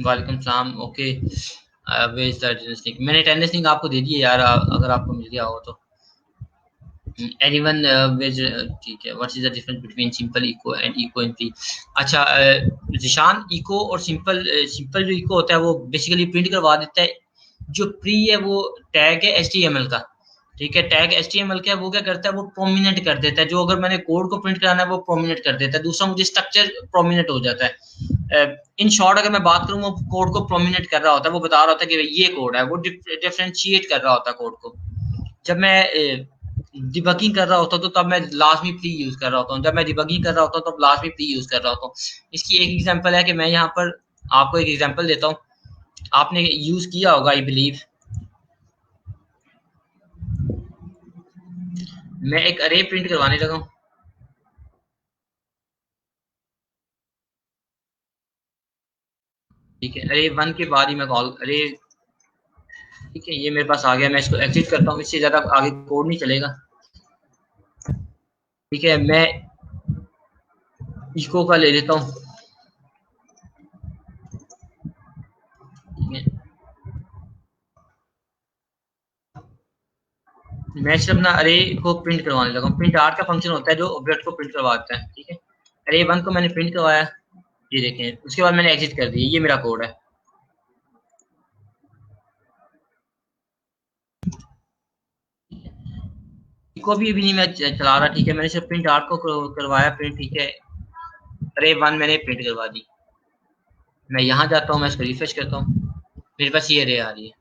वालेकुम सलाम। Okay, where is the attendance link? मैंने अटेंडेंस लिंक आपको दे दी है यार, अगर आपको मिल गया हो तो। एनीवन विद, ठीक है। What is the difference between simple eco and eco in pre? अच्छा जिशान, इको और सिंपल, सिंपल जो इको होता है वो बेसिकली प्रिंट करवा देता है। जो प्री है वो टैग है एचटीएमएल का। ठीक है, टैग एचटीएमएल का है, वो क्या करता है, वो प्रोमिनेंट कर देता है। जो अगर मैंने कोड को प्रिंट कराना है वो प्रोमिनेंट कर देता है। दूसरा मुझे स्ट्रक्चर प्रोमिनेंट हो जाता है। इन शॉर्ट अगर मैं बात करूँ, वो कोड को प्रोमिनेंट कर रहा होता है, वो बता रहा होता है कि ये कोड है, वो डिफरेंशिएट कर रहा होता है कोड को। जब मैं डिबगिंग कर रहा होता हूँ तो तब मैं लाजमी प्री यूज कर रहा होता हूँ, जब मैं डिबगिंग कर रहा होता हूँ तब लाजमी प्री यूज कर रहा होता हूँ। इसकी एक एग्जांपल है कि मैं यहाँ पर आपको एक एग्जांपल देता हूँ, आपने यूज किया होगा आई बिलीव। मैं एक अरे प्रिंट करवाने लगा हूँ। ठीक है, अरे वन के बाद ही मैं कॉल अरे, ठीक है, ये मेरे पास आ गया, मैं इसको एग्जिट करता हूँ, इससे ज्यादा आगे कोड नहीं चलेगा। ठीक है, मैं इको का ले लेता हूँ। ठीक है, मैं सिर्फ ना अरे को प्रिंट करवाने लगा हूँ। प्रिंट आर का फंक्शन होता है जो ऑब्जेक्ट को प्रिंट करवाता है। ठीक है, अरे वन को मैंने प्रिंट करवाया, ये देखें, उसके बाद मैंने एग्जिट कर दिया, ये मेरा कोड है। को भी अभी नहीं मैं चला रहा। ठीक है, मैंने सिर्फ प्रिंट आर को करवाया प्रिंट। ठीक है, अरे वन मैंने प्रिंट करवा दी। मैं यहाँ जाता हूँ, मैं इसको रिफ्रेश करता हूँ, मेरे पास ये अरे आ रही है,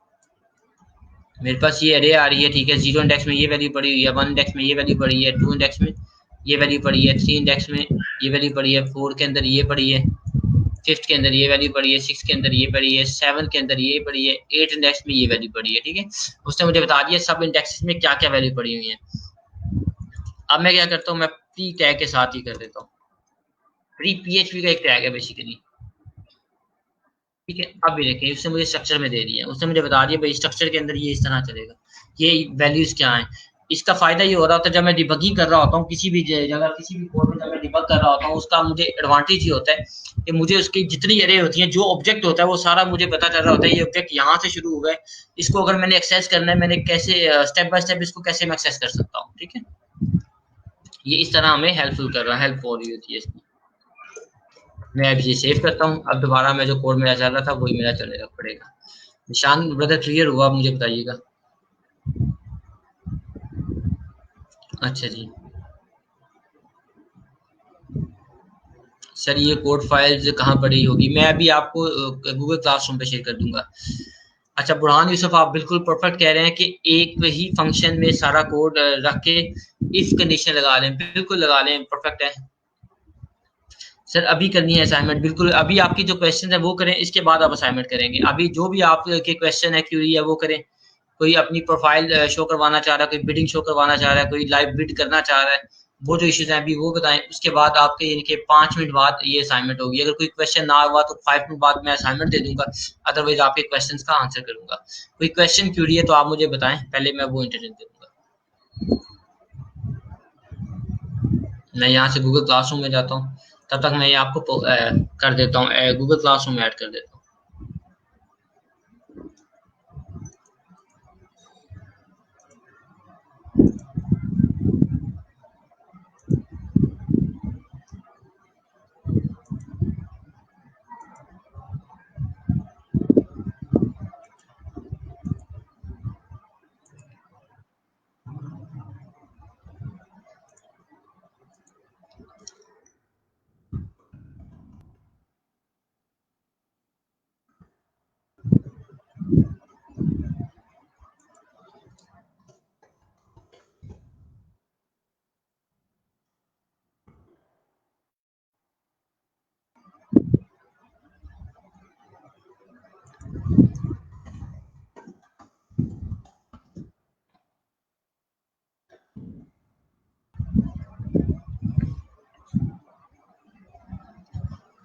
मेरे पास ये अरे आ रही है। ठीक है, 0 इंडेक्स में ये वैल्यू पड़ी हुई है, 1 इंडेक्स में ये वैल्यू पड़ी है, 2 इंडेक्स में ये वैल्यू पड़ी है, 3 इंडेक्स में ये वैल्यू पड़ी है, 4 के अंदर ये पड़ी है, 5th के अंदर ये वैल्यू पड़ी है, 6 के अंदर ये पड़ी है, 7 के अंदर ये पड़ी है, 8 इंडेक्स में ये वैल्यू पड़ी है। ठीक है, उसने मुझे बता दिया सब इंडेक्सेस में क्या क्या वैल्यू पड़ी हुई है। अब मैं क्या करता हूँ, मैं प्री टैग के साथ ही कर देता हूँ। प्री पीएचपी का एक टैग है बेसिकली। ठीक है, अब ये देखें, उसने मुझे स्ट्रक्चर में दे दिया, उसने मुझे बता दिया भाई स्ट्रक्चर के अंदर ये इस तरह चलेगा, ये वैल्यूज क्या है। इसका फायदा ये हो रहा होता है, जब मैं डिबगिंग कर रहा होता हूँ किसी भी जगह, किसी भी कोड में जब मैं डिबग कर रहा होता हूँ, उसका मुझे एडवांटेज ये होता है कि मुझे उसकी जितनी एरे होती है, जो ऑब्जेक्ट होता है वो सारा मुझे पता चल रहा होता है। ये ऑब्जेक्ट यहाँ से शुरू हुआ है, इसको अगर मैंने एक्सेस करना है, मैंने कैसे स्टेप बाय स्टेप इसको कैसे मैं एक्सेस कर सकता हूँ। ठीक है, ये इस तरह हमें हेल्पफुल कर रहा है, हेल्प हो रही होती है इसकी। मैं अभी ये सेव करता हूँ, अब दोबारा मैं जो कोड मेरा चल रहा था वही मेरा चलेगा पड़ेगा। निशान ब्रदर क्लियर हुआ, आप मुझे बताइएगा। अच्छा जी, सर ये कोड फाइल्स कहाँ पड़ी होगी? मैं अभी आपको गूगल क्लासरूम पे शेयर कर दूंगा। अच्छा बुरहान यूसुफ, आप बिल्कुल परफेक्ट कह रहे हैं कि एक ही फंक्शन में सारा कोड रख के इफ कंडीशन लगा लें, बिल्कुल लगा लें, परफेक्ट है। सर अभी करनी है असाइनमेंट, बिल्कुल अभी आपकी जो क्वेश्चन है वो करें, इसके बाद आप असाइनमेंट करेंगे। अभी जो भी आपके क्वेश्चन है, क्यूरी है, वो करें। कोई अपनी प्रोफाइल शो करवाना चाह रहा है, कोई बिडिंग शो करवाना चाह रहा है, कोई लाइव बिड करना चाह रहा है, वो जो इश्यूज हैं अभी वो बताएं। उसके बाद आपके यानी कि 5 मिनट बाद ये असाइनमेंट होगी। अगर कोई क्वेश्चन ना हुआ तो 5 मिनट बाद मैं असाइनमेंट दे दूंगा, अदरवाइज आपके क्वेश्चन का आंसर करूंगा। कोई क्वेश्चन क्यूरी है तो आप मुझे बताएं, पहले मैं वो इंटरनेट दे दूंगा। मैं यहाँ से गूगल क्लासरूम में जाता हूँ, तब तक मैं ये आपको कर देता हूँ, गूगल क्लासरूम में ऐड कर देता हूँ।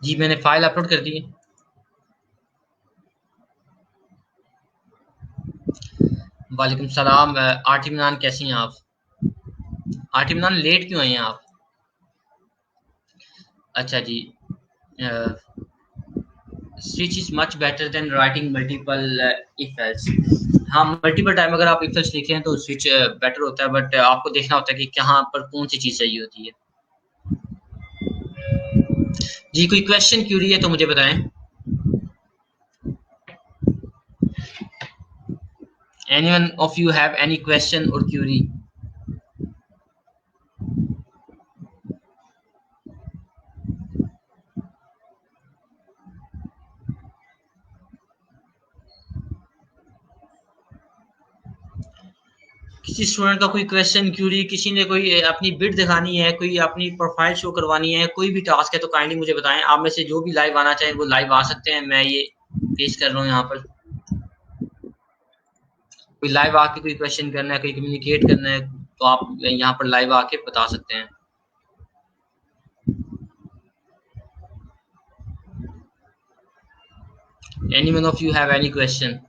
जी मैंने फाइल अपलोड कर दी है। वालेकुम सलाम। आठ इमरान, कैसी हैं आप? आठ इमरान, लेट क्यों आई हैं आप? अच्छा जी। Switch is much better than writing multiple if else. हाँ, मल्टीपल टाइम अगर आप इफ एल्स लिखें हैं तो स्विच बेटर होता है, बट आपको देखना होता है कि कहाँ पर कौन सी चीज़ चाहिए होती है। जी कोई क्वेश्चन क्यूरी है तो मुझे बताएं। Anyone of you have any question or query? किसी स्टूडेंट का कोई क्वेश्चन क्यूरी, किसी ने कोई अपनी बिट दिखानी है, कोई अपनी प्रोफाइल शो करवानी है, कोई भी टास्क है तो काइंडली मुझे बताएं। आप में से जो भी लाइव आना चाहे वो लाइव आ सकते हैं। मैं ये पेश कर रहा हूँ यहाँ पर। कोई लाइव आके कोई क्वेश्चन करना है, कोई कम्युनिकेट करना है तो आप यहाँ पर लाइव आके बता सकते हैं। Anyone of you have any question?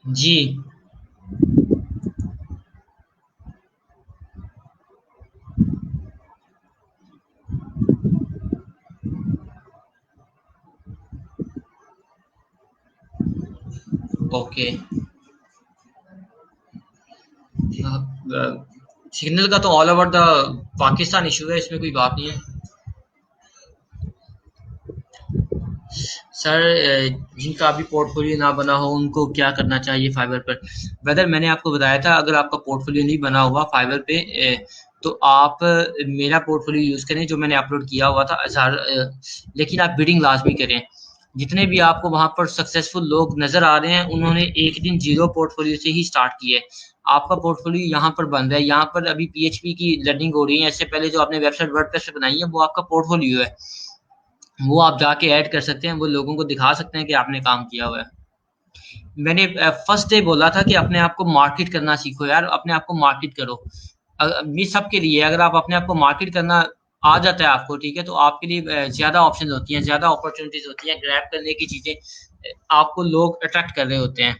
जी ओके। सिग्नल का तो all over the Pakistan issue है, इसमें कोई बात नहीं है। सर जिनका अभी पोर्टफोलियो ना बना हो उनको क्या करना चाहिए फाइवर पर? वेदर मैंने आपको बताया था, अगर आपका पोर्टफोलियो नहीं बना हुआ फाइवर पे तो आप मेरा पोर्टफोलियो यूज़ करें जो मैंने अपलोड किया हुआ था। लेकिन आप बिडिंग लाजमी करें। जितने भी आपको वहाँ पर सक्सेसफुल लोग नज़र आ रहे हैं उन्होंने एक दिन जीरो पोर्टफोलियो से ही स्टार्ट किया है। आपका पोर्टफोलियो यहाँ पर बन रहा है, यहाँ पर अभी पीएचपी की लर्निंग हो रही है। इससे पहले जो आपने वेबसाइट वर्डप्रेस पे बनाई है वो आपका पोर्टफोलियो है, वो आप जाके ऐड कर सकते हैं, वो लोगों को दिखा सकते हैं कि आपने काम किया हुआ है। मैंने फर्स्ट डे बोला था कि अपने आप को मार्केट करना सीखो यार, अपने आप को मार्केट करो। ये सबके लिए, अगर आप अपने आप को मार्केट करना आ जाता है आपको, ठीक है, तो आपके लिए ज़्यादा ऑप्शन होती हैं, ज़्यादा अपॉर्चुनिटीज़ होती हैं, ग्रैब करने की चीज़ें आपको लोग अट्रैक्ट कर रहे होते हैं।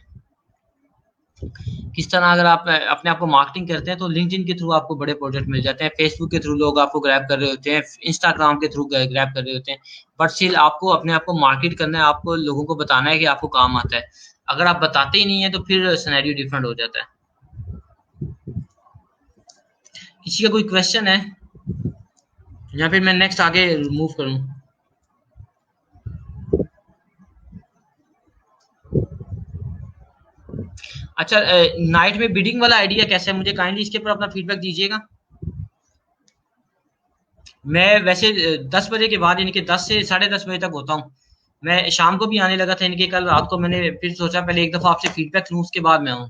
किस तरह अगर आप अपने आप को मार्केटिंग करते हैं तो लिंक्डइन के थ्रू आपको बड़े प्रोजेक्ट मिल जाते हैं, फेसबुक के थ्रू लोग आपको ग्रैब कर रहे होते हैं, इंस्टाग्राम के थ्रू ग्रैब कर रहे होते हैं। बट स्टिल आपको अपने आप को मार्केट करना है, आपको लोगों को बताना है कि आपको काम आता है। अगर आप बताते ही नहीं है तो फिर सिनेरियो डिफरेंट हो जाता है। किसी का कोई क्वेश्चन है या फिर मैं नेक्स्ट आगे मूव करूं? अच्छा, नाइट में बिडिंग वाला आइडिया कैसा है? मुझे काइंडली इसके ऊपर अपना फीडबैक दीजिएगा। मैं वैसे 10 बजे के बाद, यानी कि 10 से 10:30 बजे तक होता हूँ। मैं शाम को भी आने लगा था, यानी कि कल रात को मैंने फिर सोचा पहले एक दफ़ा आपसे फीडबैक लूँ उसके बाद मैं आऊँ।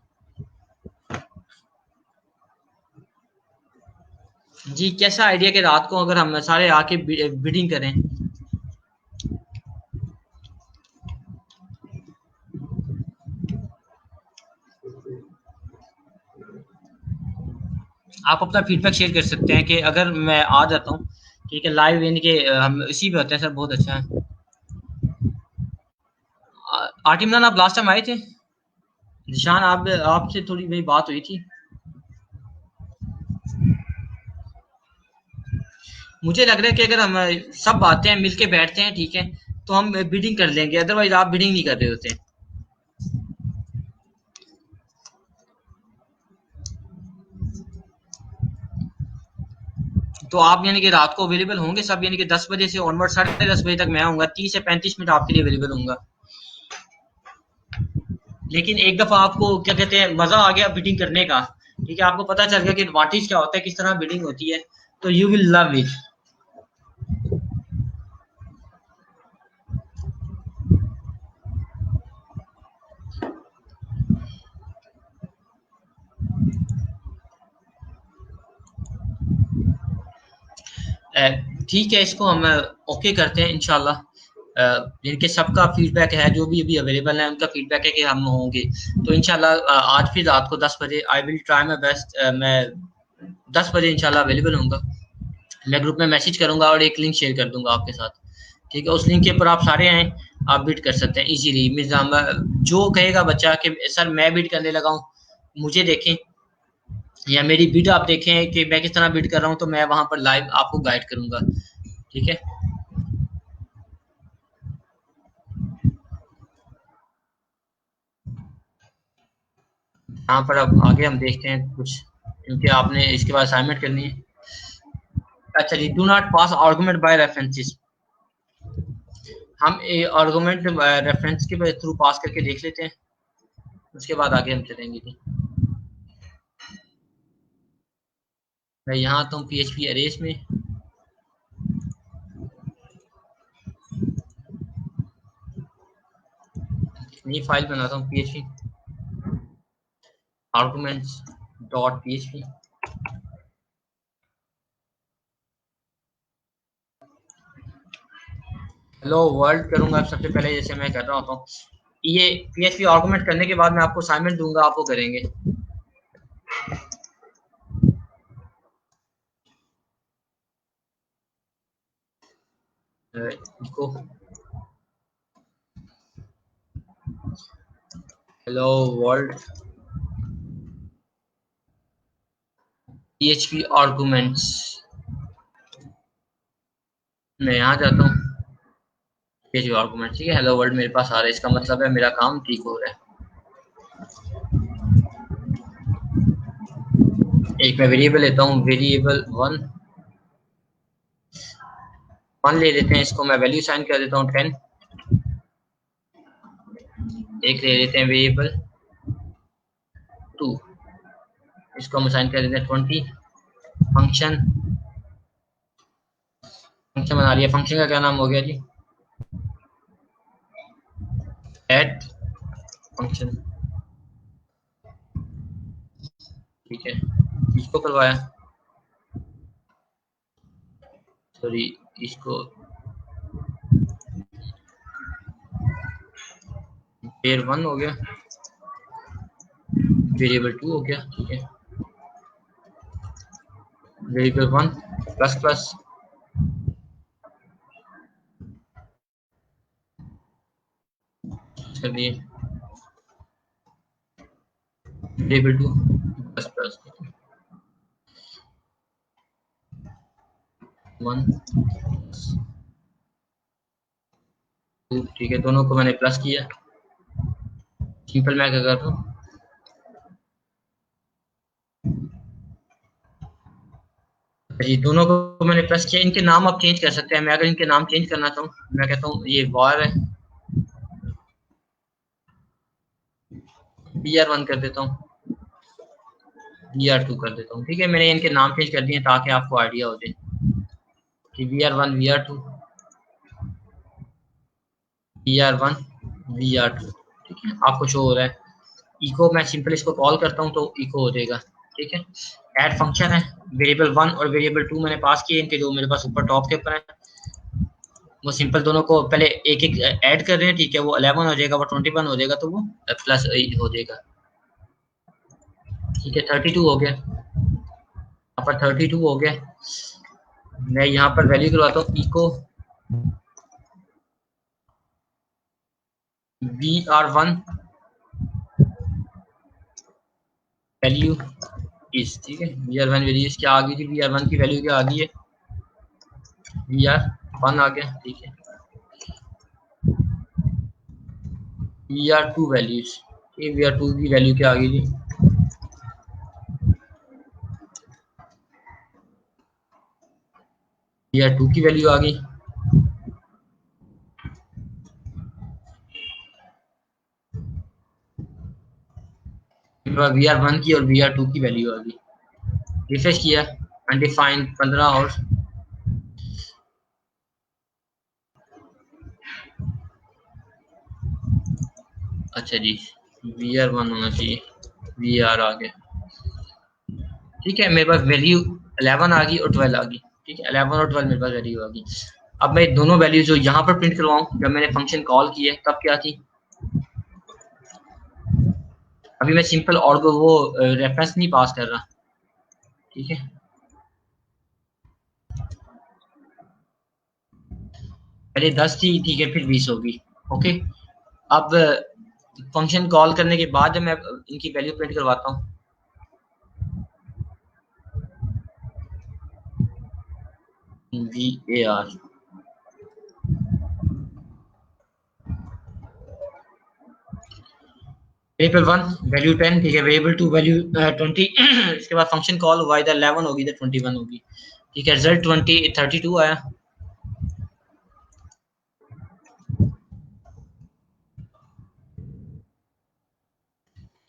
जी कैसा आइडिया कि रात को अगर हम सारे आके बिडिंग करें? आप अपना फीडबैक शेयर कर सकते हैं कि अगर मैं आ जाता हूँ, ठीक है, लाइव, यानी कि हम इसी पे होते हैं सर, बहुत अच्छा है। आठ इमरान, आप लास्ट टाइम आए थे? निशान, आप आपसे थोड़ी मेरी बात हुई थी। मुझे लग रहा है कि अगर हम सब आते हैं, मिलके बैठते हैं, ठीक है, तो हम बिडिंग कर लेंगे, अदरवाइज आप बिडिंग नहीं कर रहे होते। तो आप यानी कि रात को अवेलेबल होंगे सब, यानी कि 10 बजे से ऑनवर्ड 10:30 बजे तक मैं आऊँगा, 30 से 35 मिनट आपके लिए अवेलेबल होऊँगा। लेकिन एक दफ़ा आपको क्या कहते हैं मज़ा आ गया बिडिंग करने का, ठीक है, आपको पता चल गया कि एडवांटेज क्या होता है, किस तरह बिडिंग होती है, तो यू विल लव इट। ठीक है, इसको हम ओके करते हैं इंशाल्लाह। इनके सबका फीडबैक है, जो भी अभी अवेलेबल है उनका फीडबैक है कि हम होंगे। तो इंशाल्लाह आज फिर रात को 10 बजे I will try my best, मैं 10 बजे इंशाल्लाह अवेलेबल होऊंगा। मैं ग्रुप में मैसेज करूंगा और एक लिंक शेयर कर दूंगा आपके साथ, ठीक है। उस लिंक के ऊपर आप सारे आए, आप बिड कर सकते हैं इजीली। मिर्जा जो कहेगा बच्चा कि सर मैं बिड करने लगा हूँ, मुझे देखें या मेरी बिड आप देखें कि मैं किस तरह बिड कर रहा हूँ, तो मैं वहां पर लाइव आपको गाइड करूंगा, ठीक है। यहाँ पर अब आगे हम देखते हैं कुछ, क्योंकि आपने इसके बाद असाइनमेंट करनी है। अच्छा जी, do not pass argument by references. हम आर्गुमेंट रेफरेंस के थ्रू पास करके देख लेते हैं, उसके बाद आगे हम चलेंगे जी। मैं यहाँ आता हूँ PHP अरेज में, नई फाइल बनाता हूँ PHP arguments dot PHP। Hello world करूंगा सबसे पहले, जैसे मैं कर रहा होता हूँ। ये PHP आर्गुमेंट करने के बाद मैं आपको असाइनमेंट दूंगा, आप वो करेंगे। Echo hello world PHP arguments, मैं यहाँ जाता हूँ PHP आर्गुमेंट, ठीक है। हेलो वर्ल्ड मेरे पास आ रहा है, इसका मतलब है मेरा काम ठीक हो रहा है। एक मैं वेरिएबल लेता हूँ, वेरिएबल वन ले लेते हैं, इसको मैं वैल्यू साइन कर देता हूँ 10। एक ले लेते हैं वेरिएबल 2, इसको हम साइन कर देते हैं 20। फंक्शन फंक्शन बना लिया। फंक्शन का क्या नाम हो गया जी? एट फंक्शन, ठीक है। इसको करवाया, सॉरी इसको पेयर 1 हो गया, वेरिएबल 2 हो गया, ठीक है। वेरिएबल 1 प्लस प्लस, चलिए वेरिएबल 2 प्लस प्लस 1 2, ठीक है। दोनों को मैंने प्लस किया। सिंपल मैं क्या कर रहा हूँ जी, दोनों को मैंने प्लस किया। इनके नाम आप चेंज कर सकते हैं। मैं अगर इनके नाम चेंज करना चाहूँ, मैं कहता हूँ ये वार है, BR1 कर देता हूँ, BR2 कर देता हूँ, ठीक है। मैंने इनके नाम चेंज कर दिए ताकि आपको आइडिया हो जाए कि VR1 VR2 BR1 VR2, ठीक है। आपको शो हो रहा है। इको मैं सिंपल इसको कॉल करता हूँ तो इको हो जाएगा, ठीक है। ऐड फंक्शन है, वेरिएबल 1 और वेरिएबल 2 मैंने पास किए, इनके जो मेरे पास ऊपर टॉप के ऊपर है, वो सिंपल दोनों को पहले एक एक ऐड कर रहे हैं, ठीक है। वो 11 हो जाएगा, वो 21 हो जाएगा, तो वो प्लस हो जाएगा, ठीक है। 32 हो गया, यहाँ पर 32 हो गया। मैं यहाँ पर वैल्यू करवाता हूँ इको VR1 वैल्यू इस, ठीक है। VR1 वैल्यू इस क्या आ गई थी? VR1 की वैल्यू क्या आ गई है? VR1 आ गया, ठीक है। VR2 वैल्यूज, VR2 की वैल्यू क्या आ गई थी? VR2 की वैल्यू आ गई, VR1 की और VR2 की वैल्यू आ गई। रिफ्रेश किया, अनडिफाइंड 15 और अच्छा जी, VR1 होना चाहिए, VR आ गया, ठीक है। मेरे पास वैल्यू 11 आ गई और 12 आ गई, ठीक है। 11 और 12 मेरे पास वैल्यू आ गई। अब मैं दोनों वैल्यूज जो यहाँ पर प्रिंट करवाऊँ, जब मैंने फंक्शन कॉल किया तब क्या थी, अभी मैं सिंपल और वो रेफरेंस नहीं पास कर रहा, ठीक है। पहले 10 थी, ठीक है, फिर 20 होगी, ओके। अब फंक्शन कॉल करने के बाद जब मैं इनकी वैल्यू प्रिंट करवाता हूँ, VAR, वेरिएबल 1 वैल्यू 10, ठीक है, वेरिएबल 2 वैल्यू 20 इसके बाद फंक्शन कॉल हुआ, इधर 11 होगी, इधर 21 होगी, ठीक है। रिजल्ट 32 आया,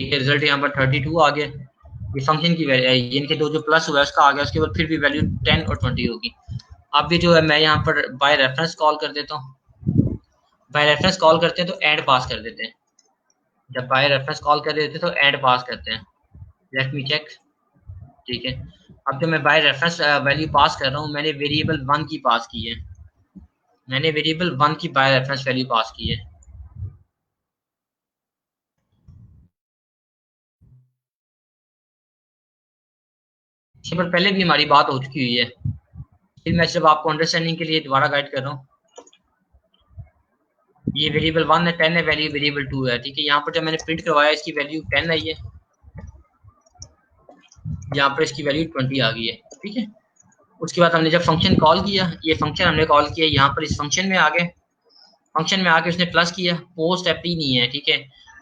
ठीक है। रिजल्ट यहाँ पर 32 आ गया, ये फंक्शन की वैल्यू, इनके दो जो प्लस हुआ है उसका आ गया, उसके बाद फिर भी वैल्यू 10 और 20 होगी। अब भी जो है मैं यहाँ पर बाय रेफरेंस कॉल कर देता हूँ, बाय रेफरेंस कॉल करते हैं तो एंड पास कर देते हैं, जब बाय रेफरेंस कॉल कर देते हैं तो एंड पास करते हैं। लेट मी चेक, ठीक है। अब जब मैं बाय रेफरेंस वैल्यू पास कर रहा हूँ, मैंने वेरिएबल 1 की पास की है, मैंने वेरिएबल 1 की बाय रेफरेंस वैल्यू पास की है। इसके पर पहले भी हमारी बात हो चुकी हुई है, फिर मैं सिर्फ आपको अंडरस्टैंडिंग के लिए दोबारा गाइड कर रहा हूँ। ये वेरिएबल 1 है, 10 है वैल्यू, वेरिएबल 2 है, ठीक है। यहाँ पर जब मैंने प्रिंट करवाया इसकी वैल्यू 10 आई है, यहाँ पर इसकी वैल्यू 20 आ गई है, ठीक है। उसके बाद हमने जब फंक्शन कॉल किया, ये फंक्शन हमने कॉल किया, यहाँ पर इस फंक्शन में आ गए, फंक्शन में आके उसने प्लस किया, पोस्ट एप्टी नहीं है, ठीक है,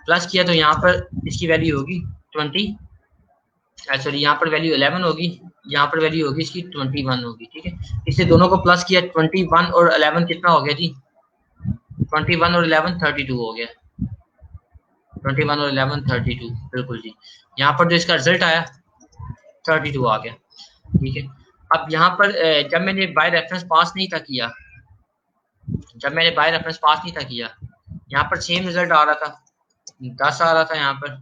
प्लस किया तो यहाँ पर इसकी वैल्यू होगी 20, सॉरी यहाँ पर वैल्यू 11 होगी, यहाँ पर वैल्यू होगी इसकी 21 होगी, ठीक है। इससे दोनों को प्लस किया, 21 और 11 कितना हो गया जी, 21 और 11 32 हो गया, 21 और 11 32, बिल्कुल जी। यहाँ पर जो इसका रिजल्ट आया 32 आ गया, ठीक है। अब यहाँ पर जब मैंने बाय रेफरेंस पास नहीं था किया, जब मैंने बाय रेफरेंस पास नहीं था किया, यहाँ पर सेम रिजल्ट आ रहा था, 10 आ रहा था यहाँ पर,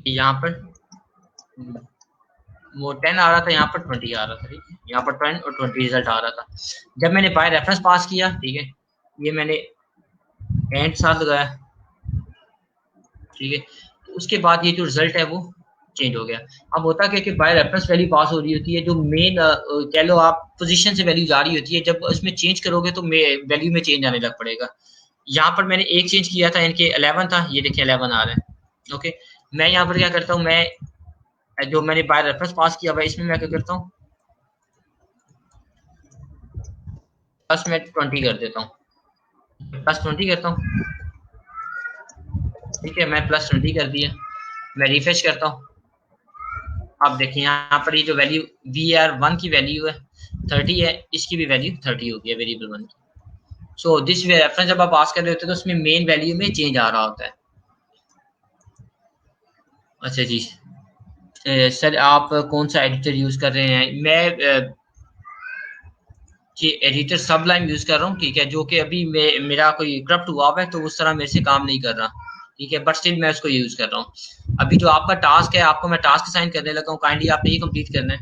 यहाँ पर वो 10 आ रहा था, यहाँ पर 20 आ रहा था, ठीक है। यहाँ पर 10 और 20 रिजल्ट आ रहा था। जब मैंने बाय रेफरेंस पास किया, ठीक है, ये मैंने एंड साथ लगाया, ठीक है, तो उसके बाद ये जो रिजल्ट है वो चेंज हो गया। अब होता क्या कि बाय रेफरेंस वैल्यू पास हो रही होती है, जो मेन कह लो आप पोजीशन से वैल्यू जा रही होती है, जब उसमें चेंज करोगे तो वैल्यू में चेंज आने लग पड़ेगा। यहाँ पर मैंने एक चेंज किया था, इनके 11 था, ये देखिए 11 आ रहा है, ओके। मैं यहाँ पर क्या करता हूँ, मैं जो मैंने बाय रेफरेंस पास किया हुआ इसमें मैं क्या करता हूँ, प्लस में 20 कर देता हूँ, प्लस 20 करता हूँ, ठीक है। मैं प्लस 20 कर दिया, मैं रिफ्रेश करता हूँ। अब देखिए यहाँ पर ये जो वैल्यू VR1 की वैल्यू है 30 है, इसकी भी वैल्यू 30 होगी वेरिएबल 1 की। सो दिस वे रेफरेंस जब आप पास कर रहे होते हैं तो उसमें मेन वैल्यू में चेंज आ रहा होता है। अच्छा जी, सर आप कौन सा एडिटर यूज कर रहे हैं? मैं जी एडिटर सबलाइम यूज कर रहा हूँ, ठीक है, जो कि अभी मेरा कोई करप्ट हुआ है तो उस तरह मेरे से काम नहीं कर रहा, ठीक है, बट स्टिल मैं उसको यूज कर रहा हूँ। अभी जो आपका टास्क है, आपको मैं टास्क असाइन करने लगा हूँ, काइंडली आपने ये कंप्लीट करना है।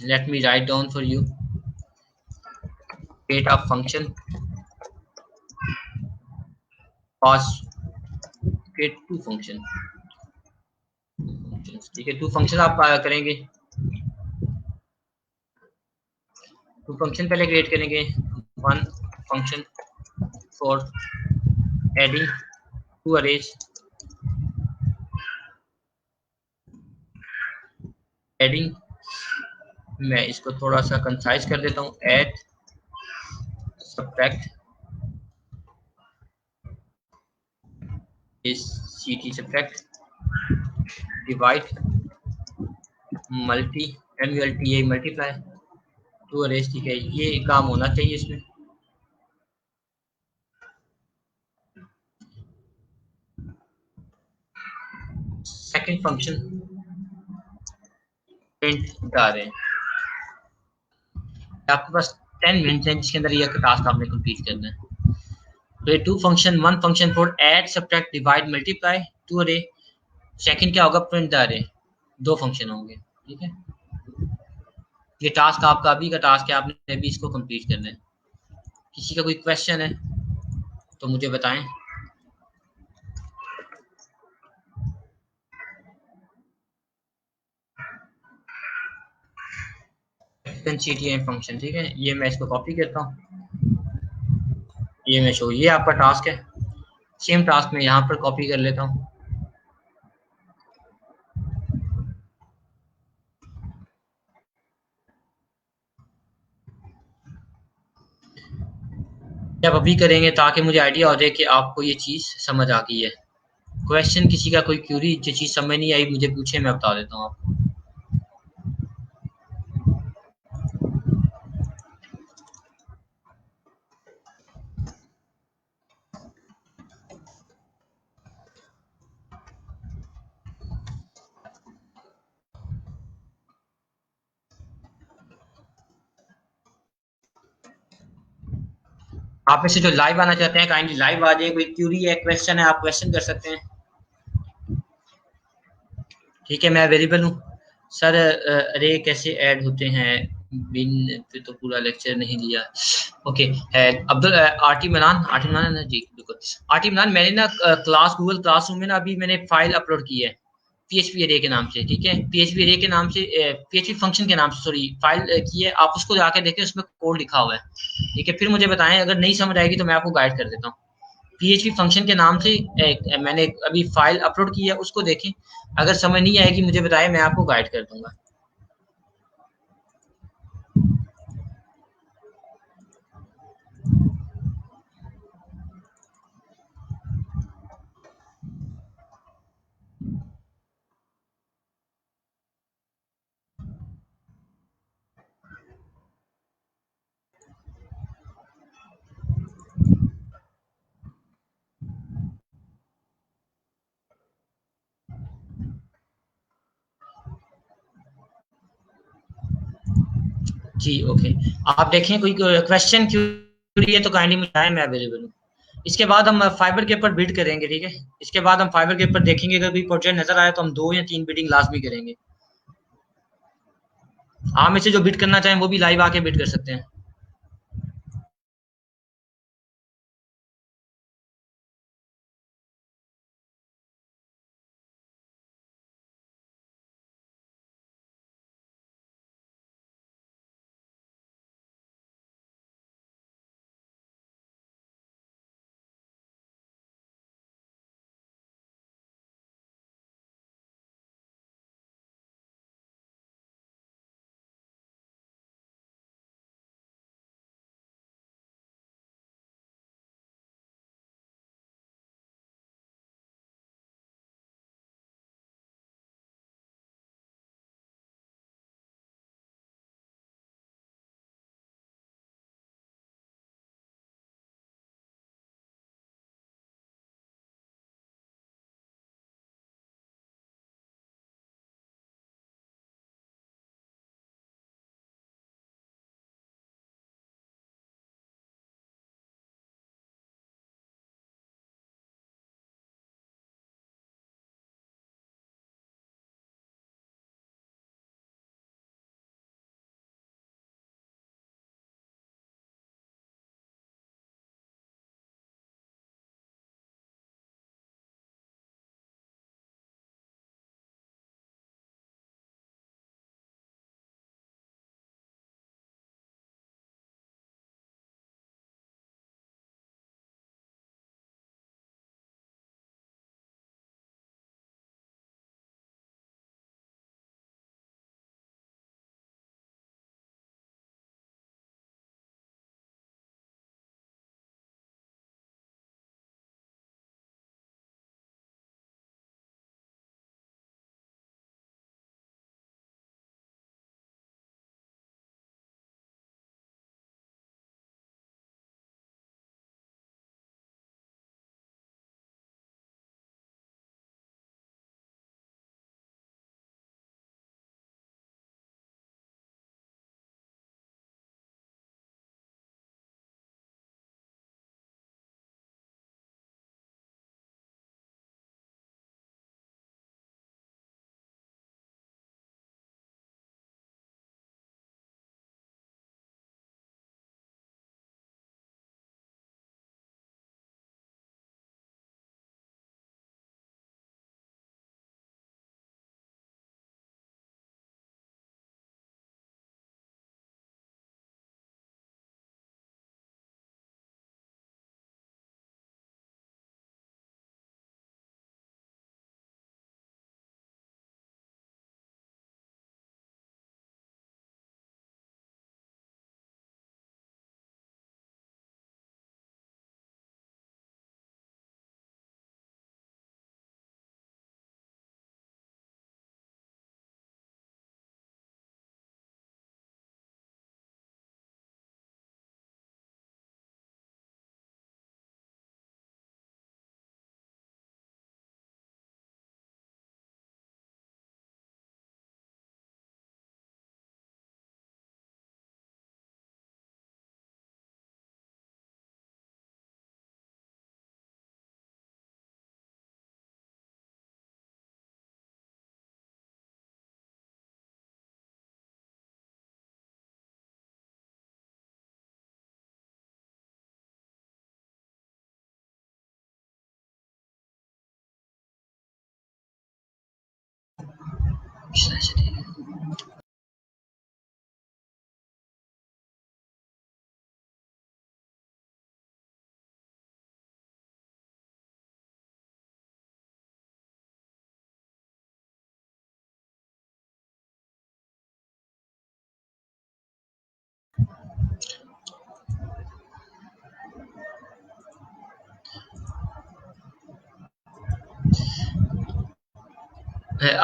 Let me write down for you, create a function, pass, create two function, ठीक है, टू फंक्शन आप करेंगे, टू फंक्शन पहले क्रिएट करेंगे। One function for adding two arrays, adding, मैं इसको थोड़ा सा कंसाइज कर देता हूँ, ऐड सब्ट्रैक्ट इस ct subtract divide multi multi multiply two arrays, ठीक है, ये काम होना चाहिए इसमें। सेकंड फंक्शन प्रिंट बता रहे हैं, आपके पास 10 मिनट है जिसके अंदर ये टास्क आपने कंप्लीट करना है। तो ये two function, one function for add subtract divide multiply two array, second क्या होगा, प्रिंट द अरे, दो फंक्शन होंगे, ठीक है। ये टास्क आपका अभी का टास्क है, आपने अभी इसको कंप्लीट करना है। किसी का कोई क्वेश्चन है तो मुझे बताएं। फंक्शन, ठीक है, ये मैं इसको कॉपी करता हूँ, ये मैं शो, ये आपका टास्क है, सेम टास्क मैं यहाँ पर कॉपी कर लेता हूँ। आप अभी करेंगे ताकि मुझे आइडिया हो जाए कि आपको ये चीज़ समझ आ गई है। क्वेश्चन किसी का कोई क्यूरी जो चीज़ समझ नहीं आई मुझे पूछे, मैं बता देता हूँ आपको। आप में से जो लाइव आना चाहते हैं काइंडली लाइव आ जाए, कोई क्यूरी है, क्वेश्चन है, आप क्वेश्चन कर सकते हैं। ठीक है, मैं अवेलेबल हूँ। सर अरे कैसे ऐड होते हैं, बिन पे तो पूरा लेक्चर नहीं लिया। ओके, अब्दुल आरटी मनान, आरटी मनान है ना जी, बिल्कुल। आरटी मनान, मैंने ना क्लास गूगल क्लासरूम में ना अभी मैंने फाइल अपलोड की है पीएचपी अरे के नाम से, ठीक है, पीएचपी अरे के नाम से, पीएचपी फंक्शन के नाम से, सॉरी, फाइल की है, आप उसको जाके देखें, उसमें कोड लिखा हुआ है, ठीक है, फिर मुझे बताएं, अगर नहीं समझ आएगी तो मैं आपको गाइड कर देता हूँ। पीएचपी फंक्शन के नाम से मैंने अभी फाइल अपलोड की है, उसको देखें, अगर समझ नहीं आएगी मुझे बताएं, मैं आपको गाइड कर दूंगा। जी ओके, आप देखें कोई क्वेश्चन क्यूरी है तो काइंडली मुझे बताएं, मैं अवेलेबल हूँ। इसके बाद हम फाइबर के ऊपर बिड करेंगे, ठीक है, इसके बाद हम फाइबर के ऊपर देखेंगे, अगर कोई प्रोजेक्ट नजर आए तो हम 2 या 3 बिडिंग लाजमी करेंगे। आप में से जो बिड करना चाहें वो भी लाइव आके बिड कर सकते हैं।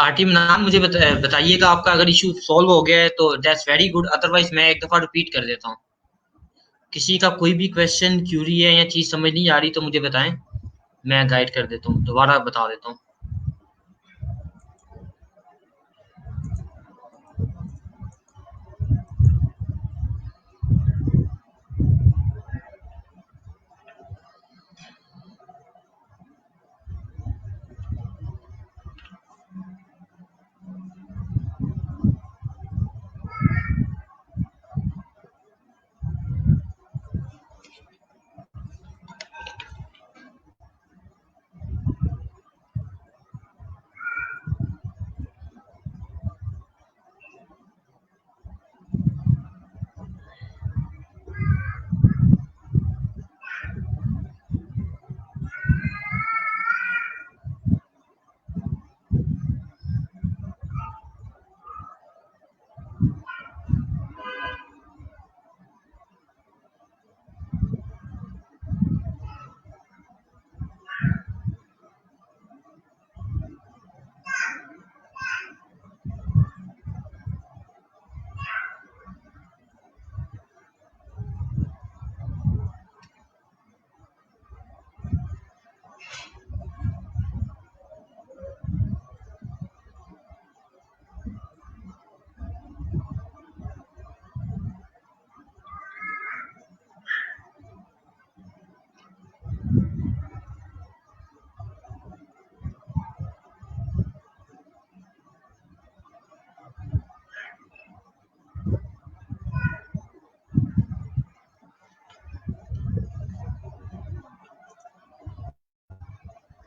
आरटी नाम मुझे बताइएगा आपका, अगर इशू सॉल्व हो गया है तो दैट्स वेरी गुड, अदरवाइज मैं एक दफा रिपीट कर देता हूँ। किसी का कोई भी क्वेश्चन क्यूरी है या चीज समझ नहीं आ रही तो मुझे बताएं, मैं गाइड कर देता हूँ, दोबारा बता देता हूँ।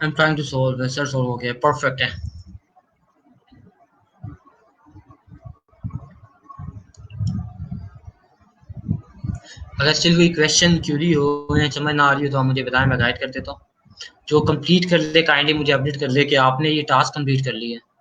I am trying to solve, sir solve हो गया, परफेक्ट है। अगर स्टिल कोई क्वेश्चन क्यूरी हो या समझ ना आ रही हो तो आप मुझे बताएं, मैं गाइड कर देता हूँ। जो कंप्लीट कर ले काइंडली मुझे अपडेट कर ले कि आपने ये टास्क कंप्लीट कर लिया है।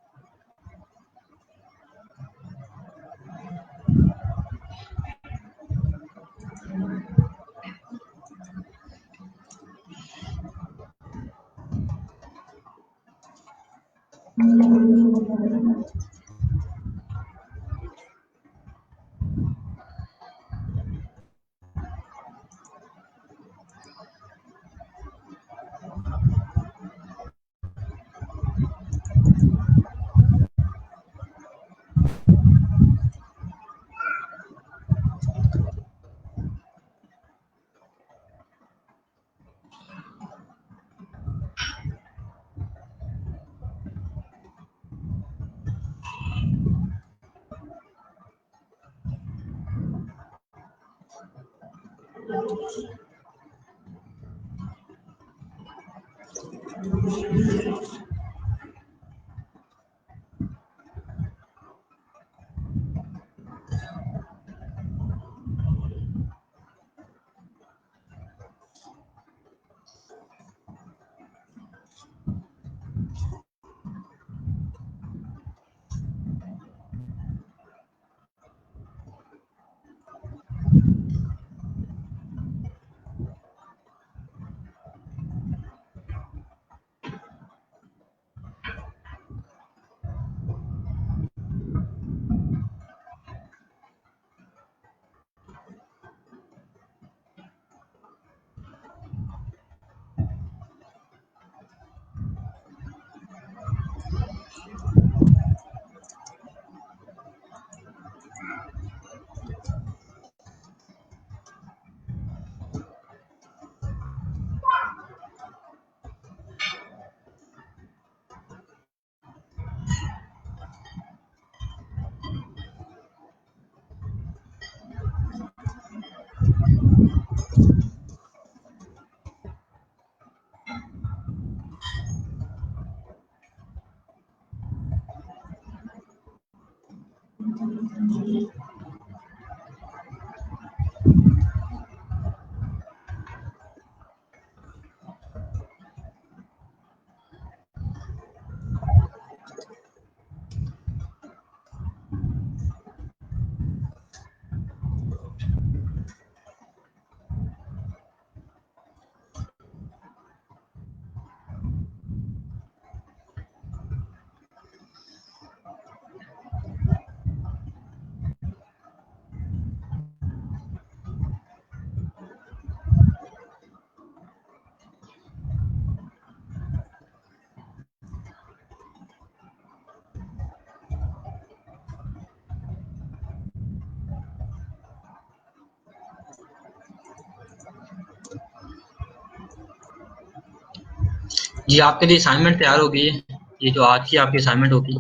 जी, आपके लिए असाइनमेंट तैयार हो गई है। ये जो आज की आपकी असाइनमेंट होगी,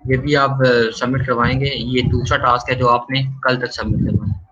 ये भी आप सबमिट करवाएँगे। ये दूसरा टास्क है जो आपने कल तक सबमिट करवाना है।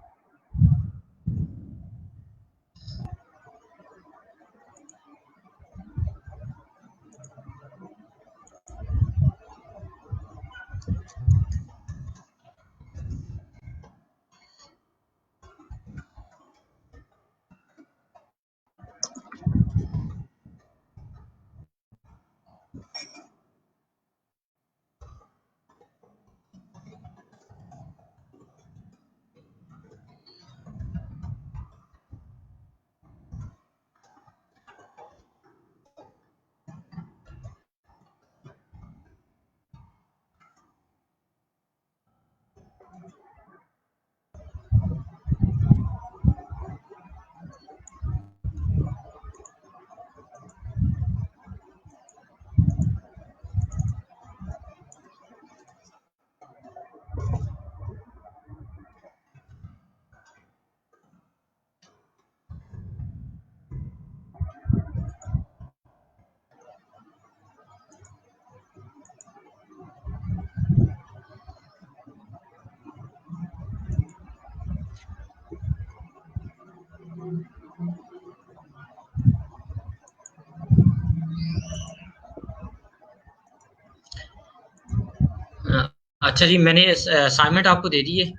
अच्छा जी, मैंने असाइनमेंट आपको दे दी है।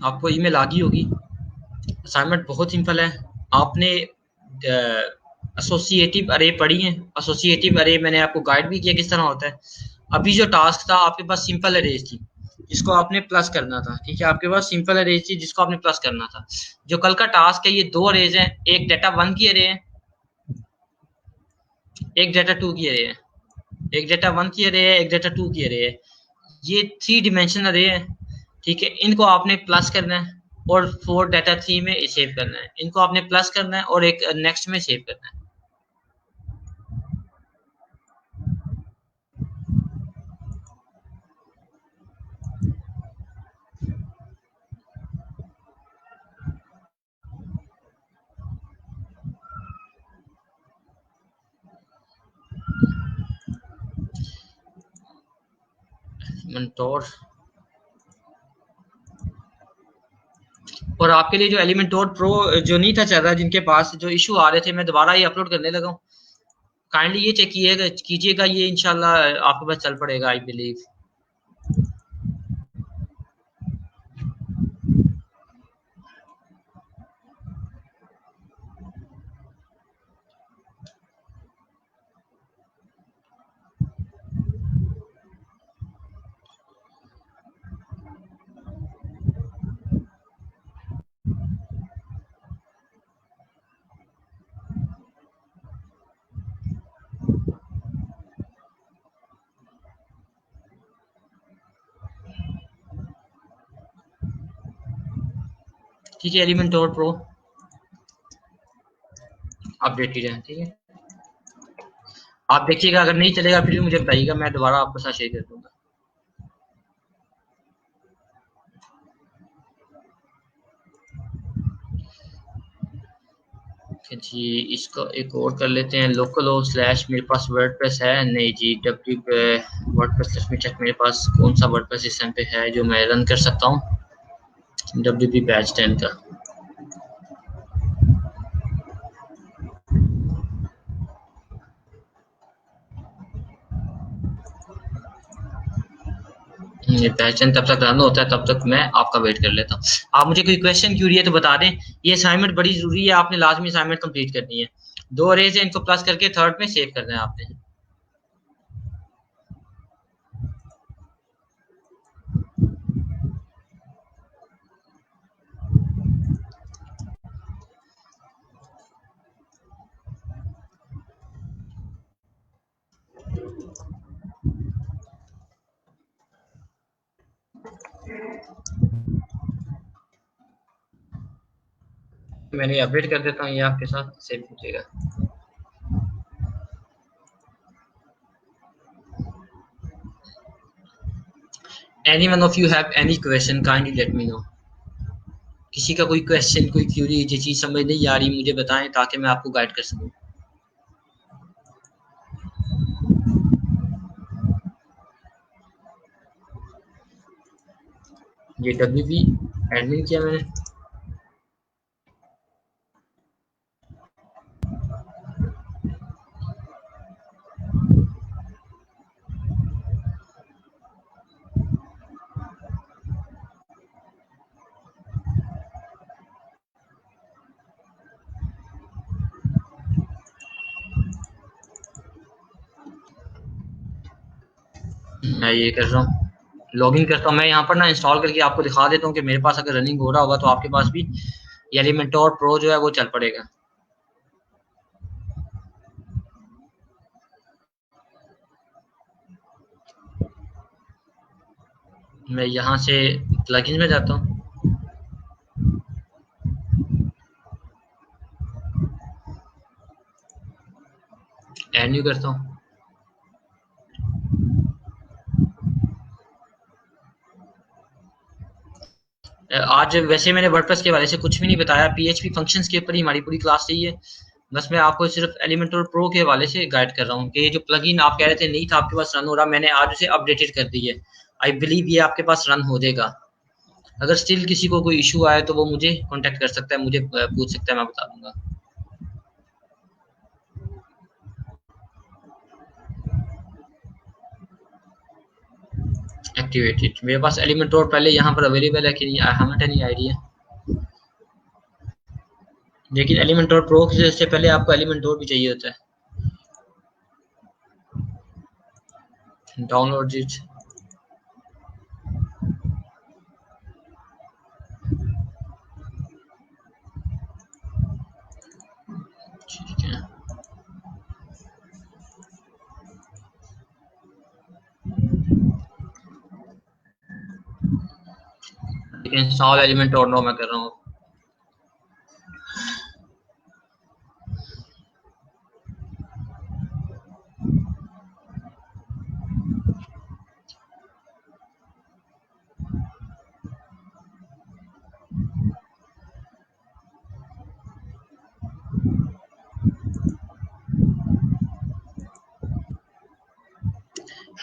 आपको ईमेल आ गई होगी। असाइनमेंट बहुत सिंपल है। आपने एसोसिएटिव अरे पढ़ी है। एसोसिएटिव अरे मैंने आपको गाइड भी किया किस तरह होता है। अभी जो टास्क था आपके पास सिंपल अरेज थी जिसको आपने प्लस करना था। ठीक है, आपके पास सिंपल अरेज थी जिसको आपने प्लस करना था। जो कल का टास्क है ये दो अरेज है, एक डाटा वन की अरे है, एक डाटा टू की अरे है। एक डाटा वन की अरे है, एक डाटा टू की अरे है। ये थ्री डिमेंशन अरे है। ठीक है, इनको आपने प्लस करना है और फोर डाटा थ्री में सेव करना है। इनको आपने प्लस करना है और एक नेक्स्ट में सेव करना है। एलिमेंटोर और आपके लिए जो एलिमेंटोर प्रो जो नहीं था चल रहा, जिनके पास जो इशू आ रहे थे, मैं दोबारा ये अपलोड करने लगा हूँ। काइंडली ये चेक कीजिएगा, ये इंशाल्लाह आपके पास चल पड़ेगा आई बिलीव। ठीक है, एलिमेंटोर प्रो अपडेटेड है। ठीक है, आप देखिएगा, अगर नहीं चलेगा फिर मुझे बताइएगा, मैं दोबारा आपके साथ शेयर कर दूंगा। जी, इसको एक और कर लेते हैं। लोकल हो स्लैश मेरे पास वर्डप्रेस है नहीं जी। W WordPress, let me check मेरे पास कौन सा वर्डप्रेस सिस्टम पे है जो मैं रन कर सकता हूँ। डब्ल्यू पी बैच 10 का। ये पहचान तब तक रन होता है, तब तक मैं आपका वेट कर लेता हूँ। आप मुझे कोई क्वेश्चन क्यूरी है तो बता दें। ये असाइनमेंट बड़ी जरूरी है, आपने लाजमी असाइनमेंट कंप्लीट करनी है। 2 अरेज है, इनको प्लस करके थर्ड में सेव करना है आपने। मैंने अपडेट कर देता हूँ, ये आपके साथ सेव हो जाएगा। Any one of you have any question kindly let me know. किसी का कोई क्वेश्चन, कोई क्यूरी, जो चीज समझ नहीं आ रही मुझे बताएं ताकि मैं आपको गाइड कर सकूं। ये डब्ल्यू एडमिन किया मैंने। मैं ये कर रहा हूँ, लॉगिन करता हूँ। मैं यहाँ पर ना इंस्टॉल करके आपको दिखा देता हूँ कि मेरे पास अगर रनिंग हो रहा होगा तो आपके पास भी ये एलिमेंटोर प्रो जो है वो चल पड़ेगा। मैं यहाँ से प्लगइन में जाता हूँ, ऐड न्यू करता हूँ। आज वैसे मैंने वर्डप्रेस के बारे से कुछ भी नहीं बताया, पीएचपी फंक्शंस के ऊपर ही हमारी पूरी क्लास रही है। बस मैं आपको सिर्फ एलिमेंटर प्रो के हवाले से गाइड कर रहा हूँ कि ये जो प्लगइन आप कह रहे थे नहीं था आपके पास रन हो रहा, मैंने आज उसे अपडेटेड कर दी है। आई बिलीव ये आपके पास रन हो जाएगा। अगर स्टिल किसी को कोई इशू आए तो वो मुझे कांटेक्ट कर सकता है, मुझे पूछ सकता है, मैं बता दूंगा। एक्टिवेटेड, मेरे पास एलिमेंटोर पहले यहाँ पर अवेलेबल है कि नहीं, आई हैवंट एनी आइडिया। लेकिन एलिमेंटोर प्रो से पहले आपको एलिमेंटोर भी चाहिए होता है। Download it. ठीक है, इंस्टॉल एलिमेंटोर नो मैं कर रहा हूँ।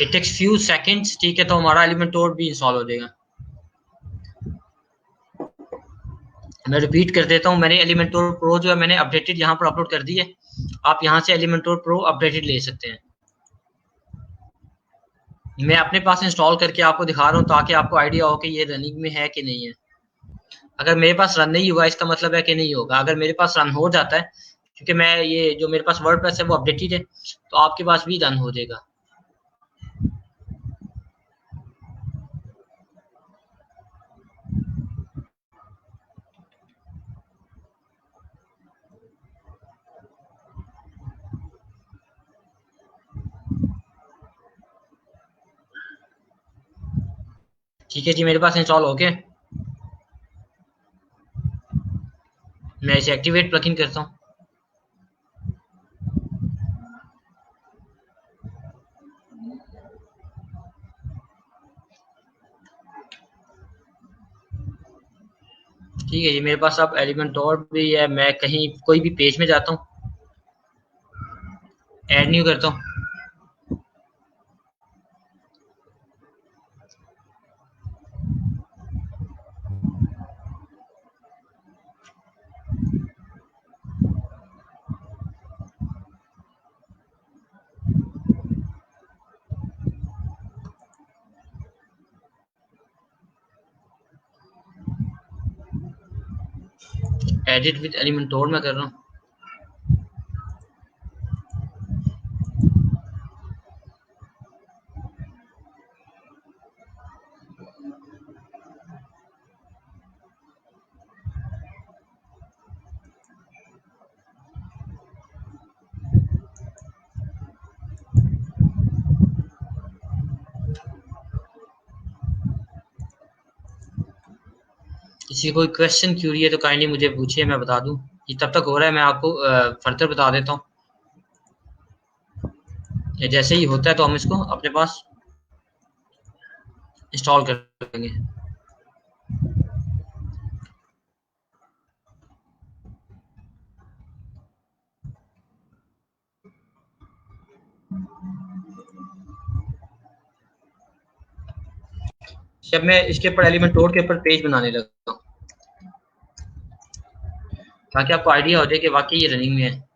इट टेक्स फ्यू सेकंड्स, ठीक है, तो हमारा एलिमेंटोर भी इंस्टॉल हो जाएगा। मैं रिपीट कर देता हूँ, मैंने एलिमेंटोर प्रो जो है मैंने अपडेटेड यहाँ पर अपलोड कर दी है। आप यहाँ से एलिमेंटोर प्रो अपडेटेड ले सकते हैं। मैं अपने पास इंस्टॉल करके आपको दिखा रहा हूँ ताकि आपको आइडिया हो कि ये रनिंग में है कि नहीं है। अगर मेरे पास रन नहीं हुआ इसका मतलब है कि नहीं होगा। अगर मेरे पास रन हो जाता है, क्योंकि मैं ये जो मेरे पास वर्डप्रेस है वो अपडेटेड है, तो आपके पास भी रन हो जाएगा। ठीक है जी, मेरे पास इंस्टॉल हो गया। मैं इसे एक्टिवेट प्लगइन करता हूँ। ठीक है जी, मेरे पास अब एलिमेंटोर भी है। मैं कहीं कोई भी पेज में जाता हूँ, ऐड न्यू करता हूँ। एडिट विद एलिमेंटोर में कर रहा हूँ। किसी को कोई क्वेश्चन क्यूरी है तो काइंडली मुझे पूछिए, मैं बता दूं। ये तब तक हो रहा है, मैं आपको फर्दर बता देता हूँ। जैसे ही होता है तो हम इसको अपने पास इंस्टॉल कर देंगे। जब मैं इसके ऊपर एलिमेंटोर के ऊपर पेज बनाने लगता हूँ ताकि आपको आइडिया हो जाए कि वाकई ये रनिंग में है।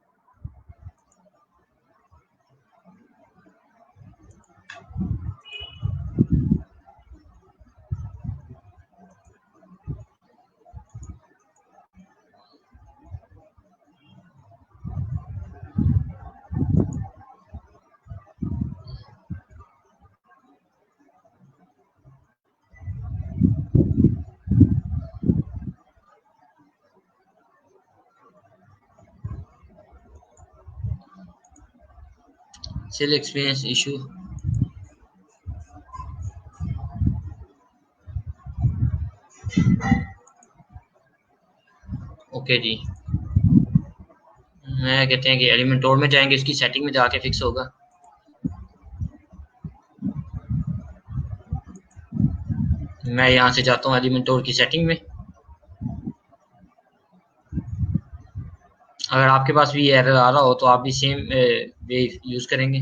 Cell experience issue. ओके जी, मैं कहते हैं कि एलिमेंटोर में जाएंगे, इसकी सेटिंग में जाके फिक्स होगा। मैं यहाँ से जाता हूँ एलिमेंटोर की सेटिंग में। अगर आपके पास भी एरर आ रहा हो तो आप भी सेम वे यूज करेंगे।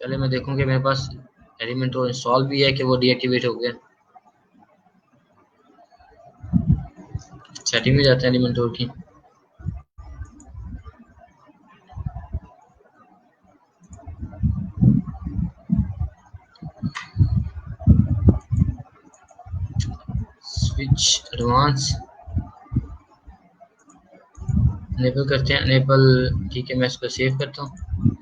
पहले मैं देखूँ कि मेरे पास एलिमेंटोर इंस्टॉल भी है कि वो डीएक्टिवेट हो गया। सेटिंग में जाते हैं एलिमेंटोर की। स्विच एडवांस अनेबल करते हैं। अनेबल, ठीक है, मैं इसको सेव करता हूँ।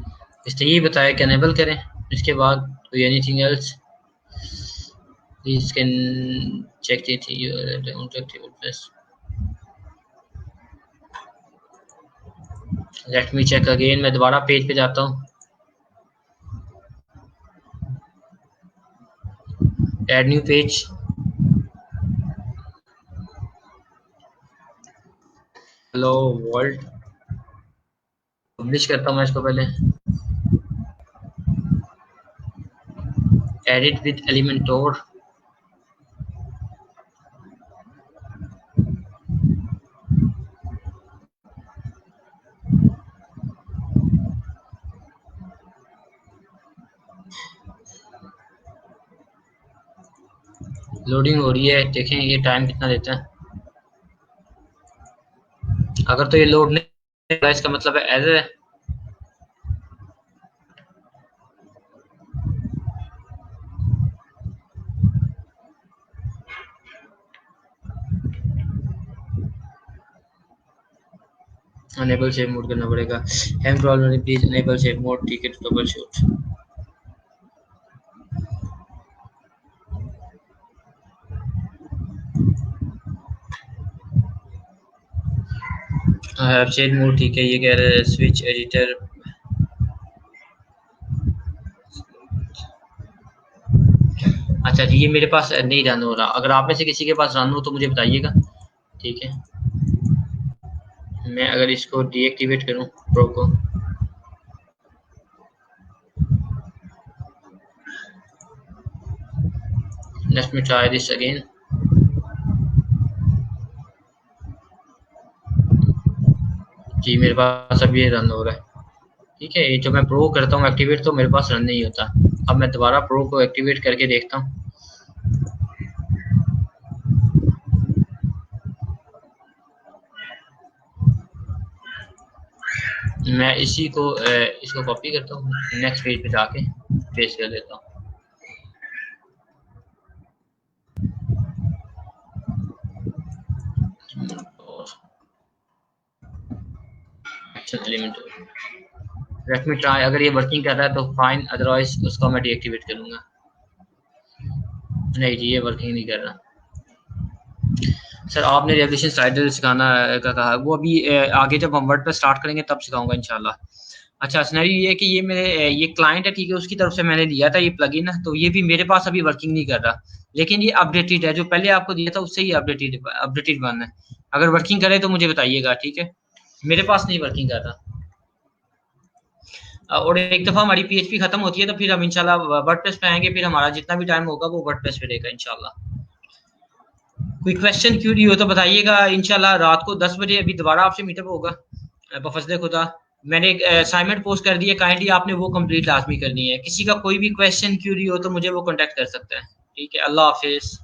इसने यही बताया कि अनेबल करें, इसके बाद कोई anything else please can check it let me check again. मैं दोबारा पेज पे जाता हूँ, add new page. Hello world, publish करता हूँ मैं इसको पहले। Edit with एलिमेंटोर। लोडिंग हो रही है, देखें ये टाइम कितना देता है। अगर तो ये लोड नहीं हो रहा है इसका मतलब है एरर है। अनेबल सेव मोड करना पड़ेगा। Hang problem please enable save mode, ठीक है, troubleshoot. Save mode, ठीक है। ये कह रहा है स्विच एडिटर। अच्छा जी, ये मेरे पास नहीं रन हो रहा। अगर आप में से किसी के पास रन हो तो मुझे बताइएगा, ठीक है। मैं अगर इसको डीएक्टिवेट करूं प्रो को, let me try this again. जी मेरे पास अब ये रन हो रहा है, ठीक है। ये जो मैं प्रो करता हूँ एक्टिवेट तो मेरे पास रन नहीं होता। अब मैं दोबारा प्रो को एक्टिवेट करके देखता हूँ। मैं इसी को इसको कॉपी करता हूँ, नेक्स्ट पेज पे जाके पेस्ट कर देता हूँ। लेट मी ट्राई, अगर ये वर्किंग कर रहा है तो फाइन, अदरवाइज उसको मैं डीएक्टिवेट करूंगा। नहीं जी, ये वर्किंग नहीं कर रहा। सर आपने रेवोल्यूशन स्लाइडर सिखाना का कहा, वो अभी आगे जब हम वर्ड पर स्टार्ट करेंगे तब सिखाऊंगा इंशाल्लाह। अच्छा, सिनेरियो ये है कि ये मेरे ये क्लाइंट है, ठीक है, उसकी तरफ से मैंने लिया था ये प्लगइन, तो ये भी मेरे पास अभी वर्किंग नहीं कर रहा, लेकिन ये अपडेटेड है, जो पहले आपको दिया था उससे ही अपडेटेड वन है। अगर वर्किंग करे तो मुझे बताइएगा, ठीक है। मेरे पास नहीं वर्किंग कर रहा। और एक दफ़ा हमारी पीएचपी खत्म होती है तो फिर हम इंशाल्लाह वर्डप्रेस पे आएंगे, फिर हमारा जितना भी टाइम होगा वो वर्डप्रेस पे रहेगा इंशाल्लाह। कोई क्वेश्चन क्यूरी हो तो बताइएगा, इंशाल्लाह रात को 10 बजे अभी दोबारा आपसे मीटअप होगा बफजले खुदा। मैंने एक असाइनमेंट पोस्ट कर दी है, काइंडली आपने वो कंप्लीट लाजमी करनी है। किसी का कोई भी क्वेश्चन क्यूरी हो तो मुझे वो कांटेक्ट कर सकता है, ठीक है। अल्लाह हाफिज़।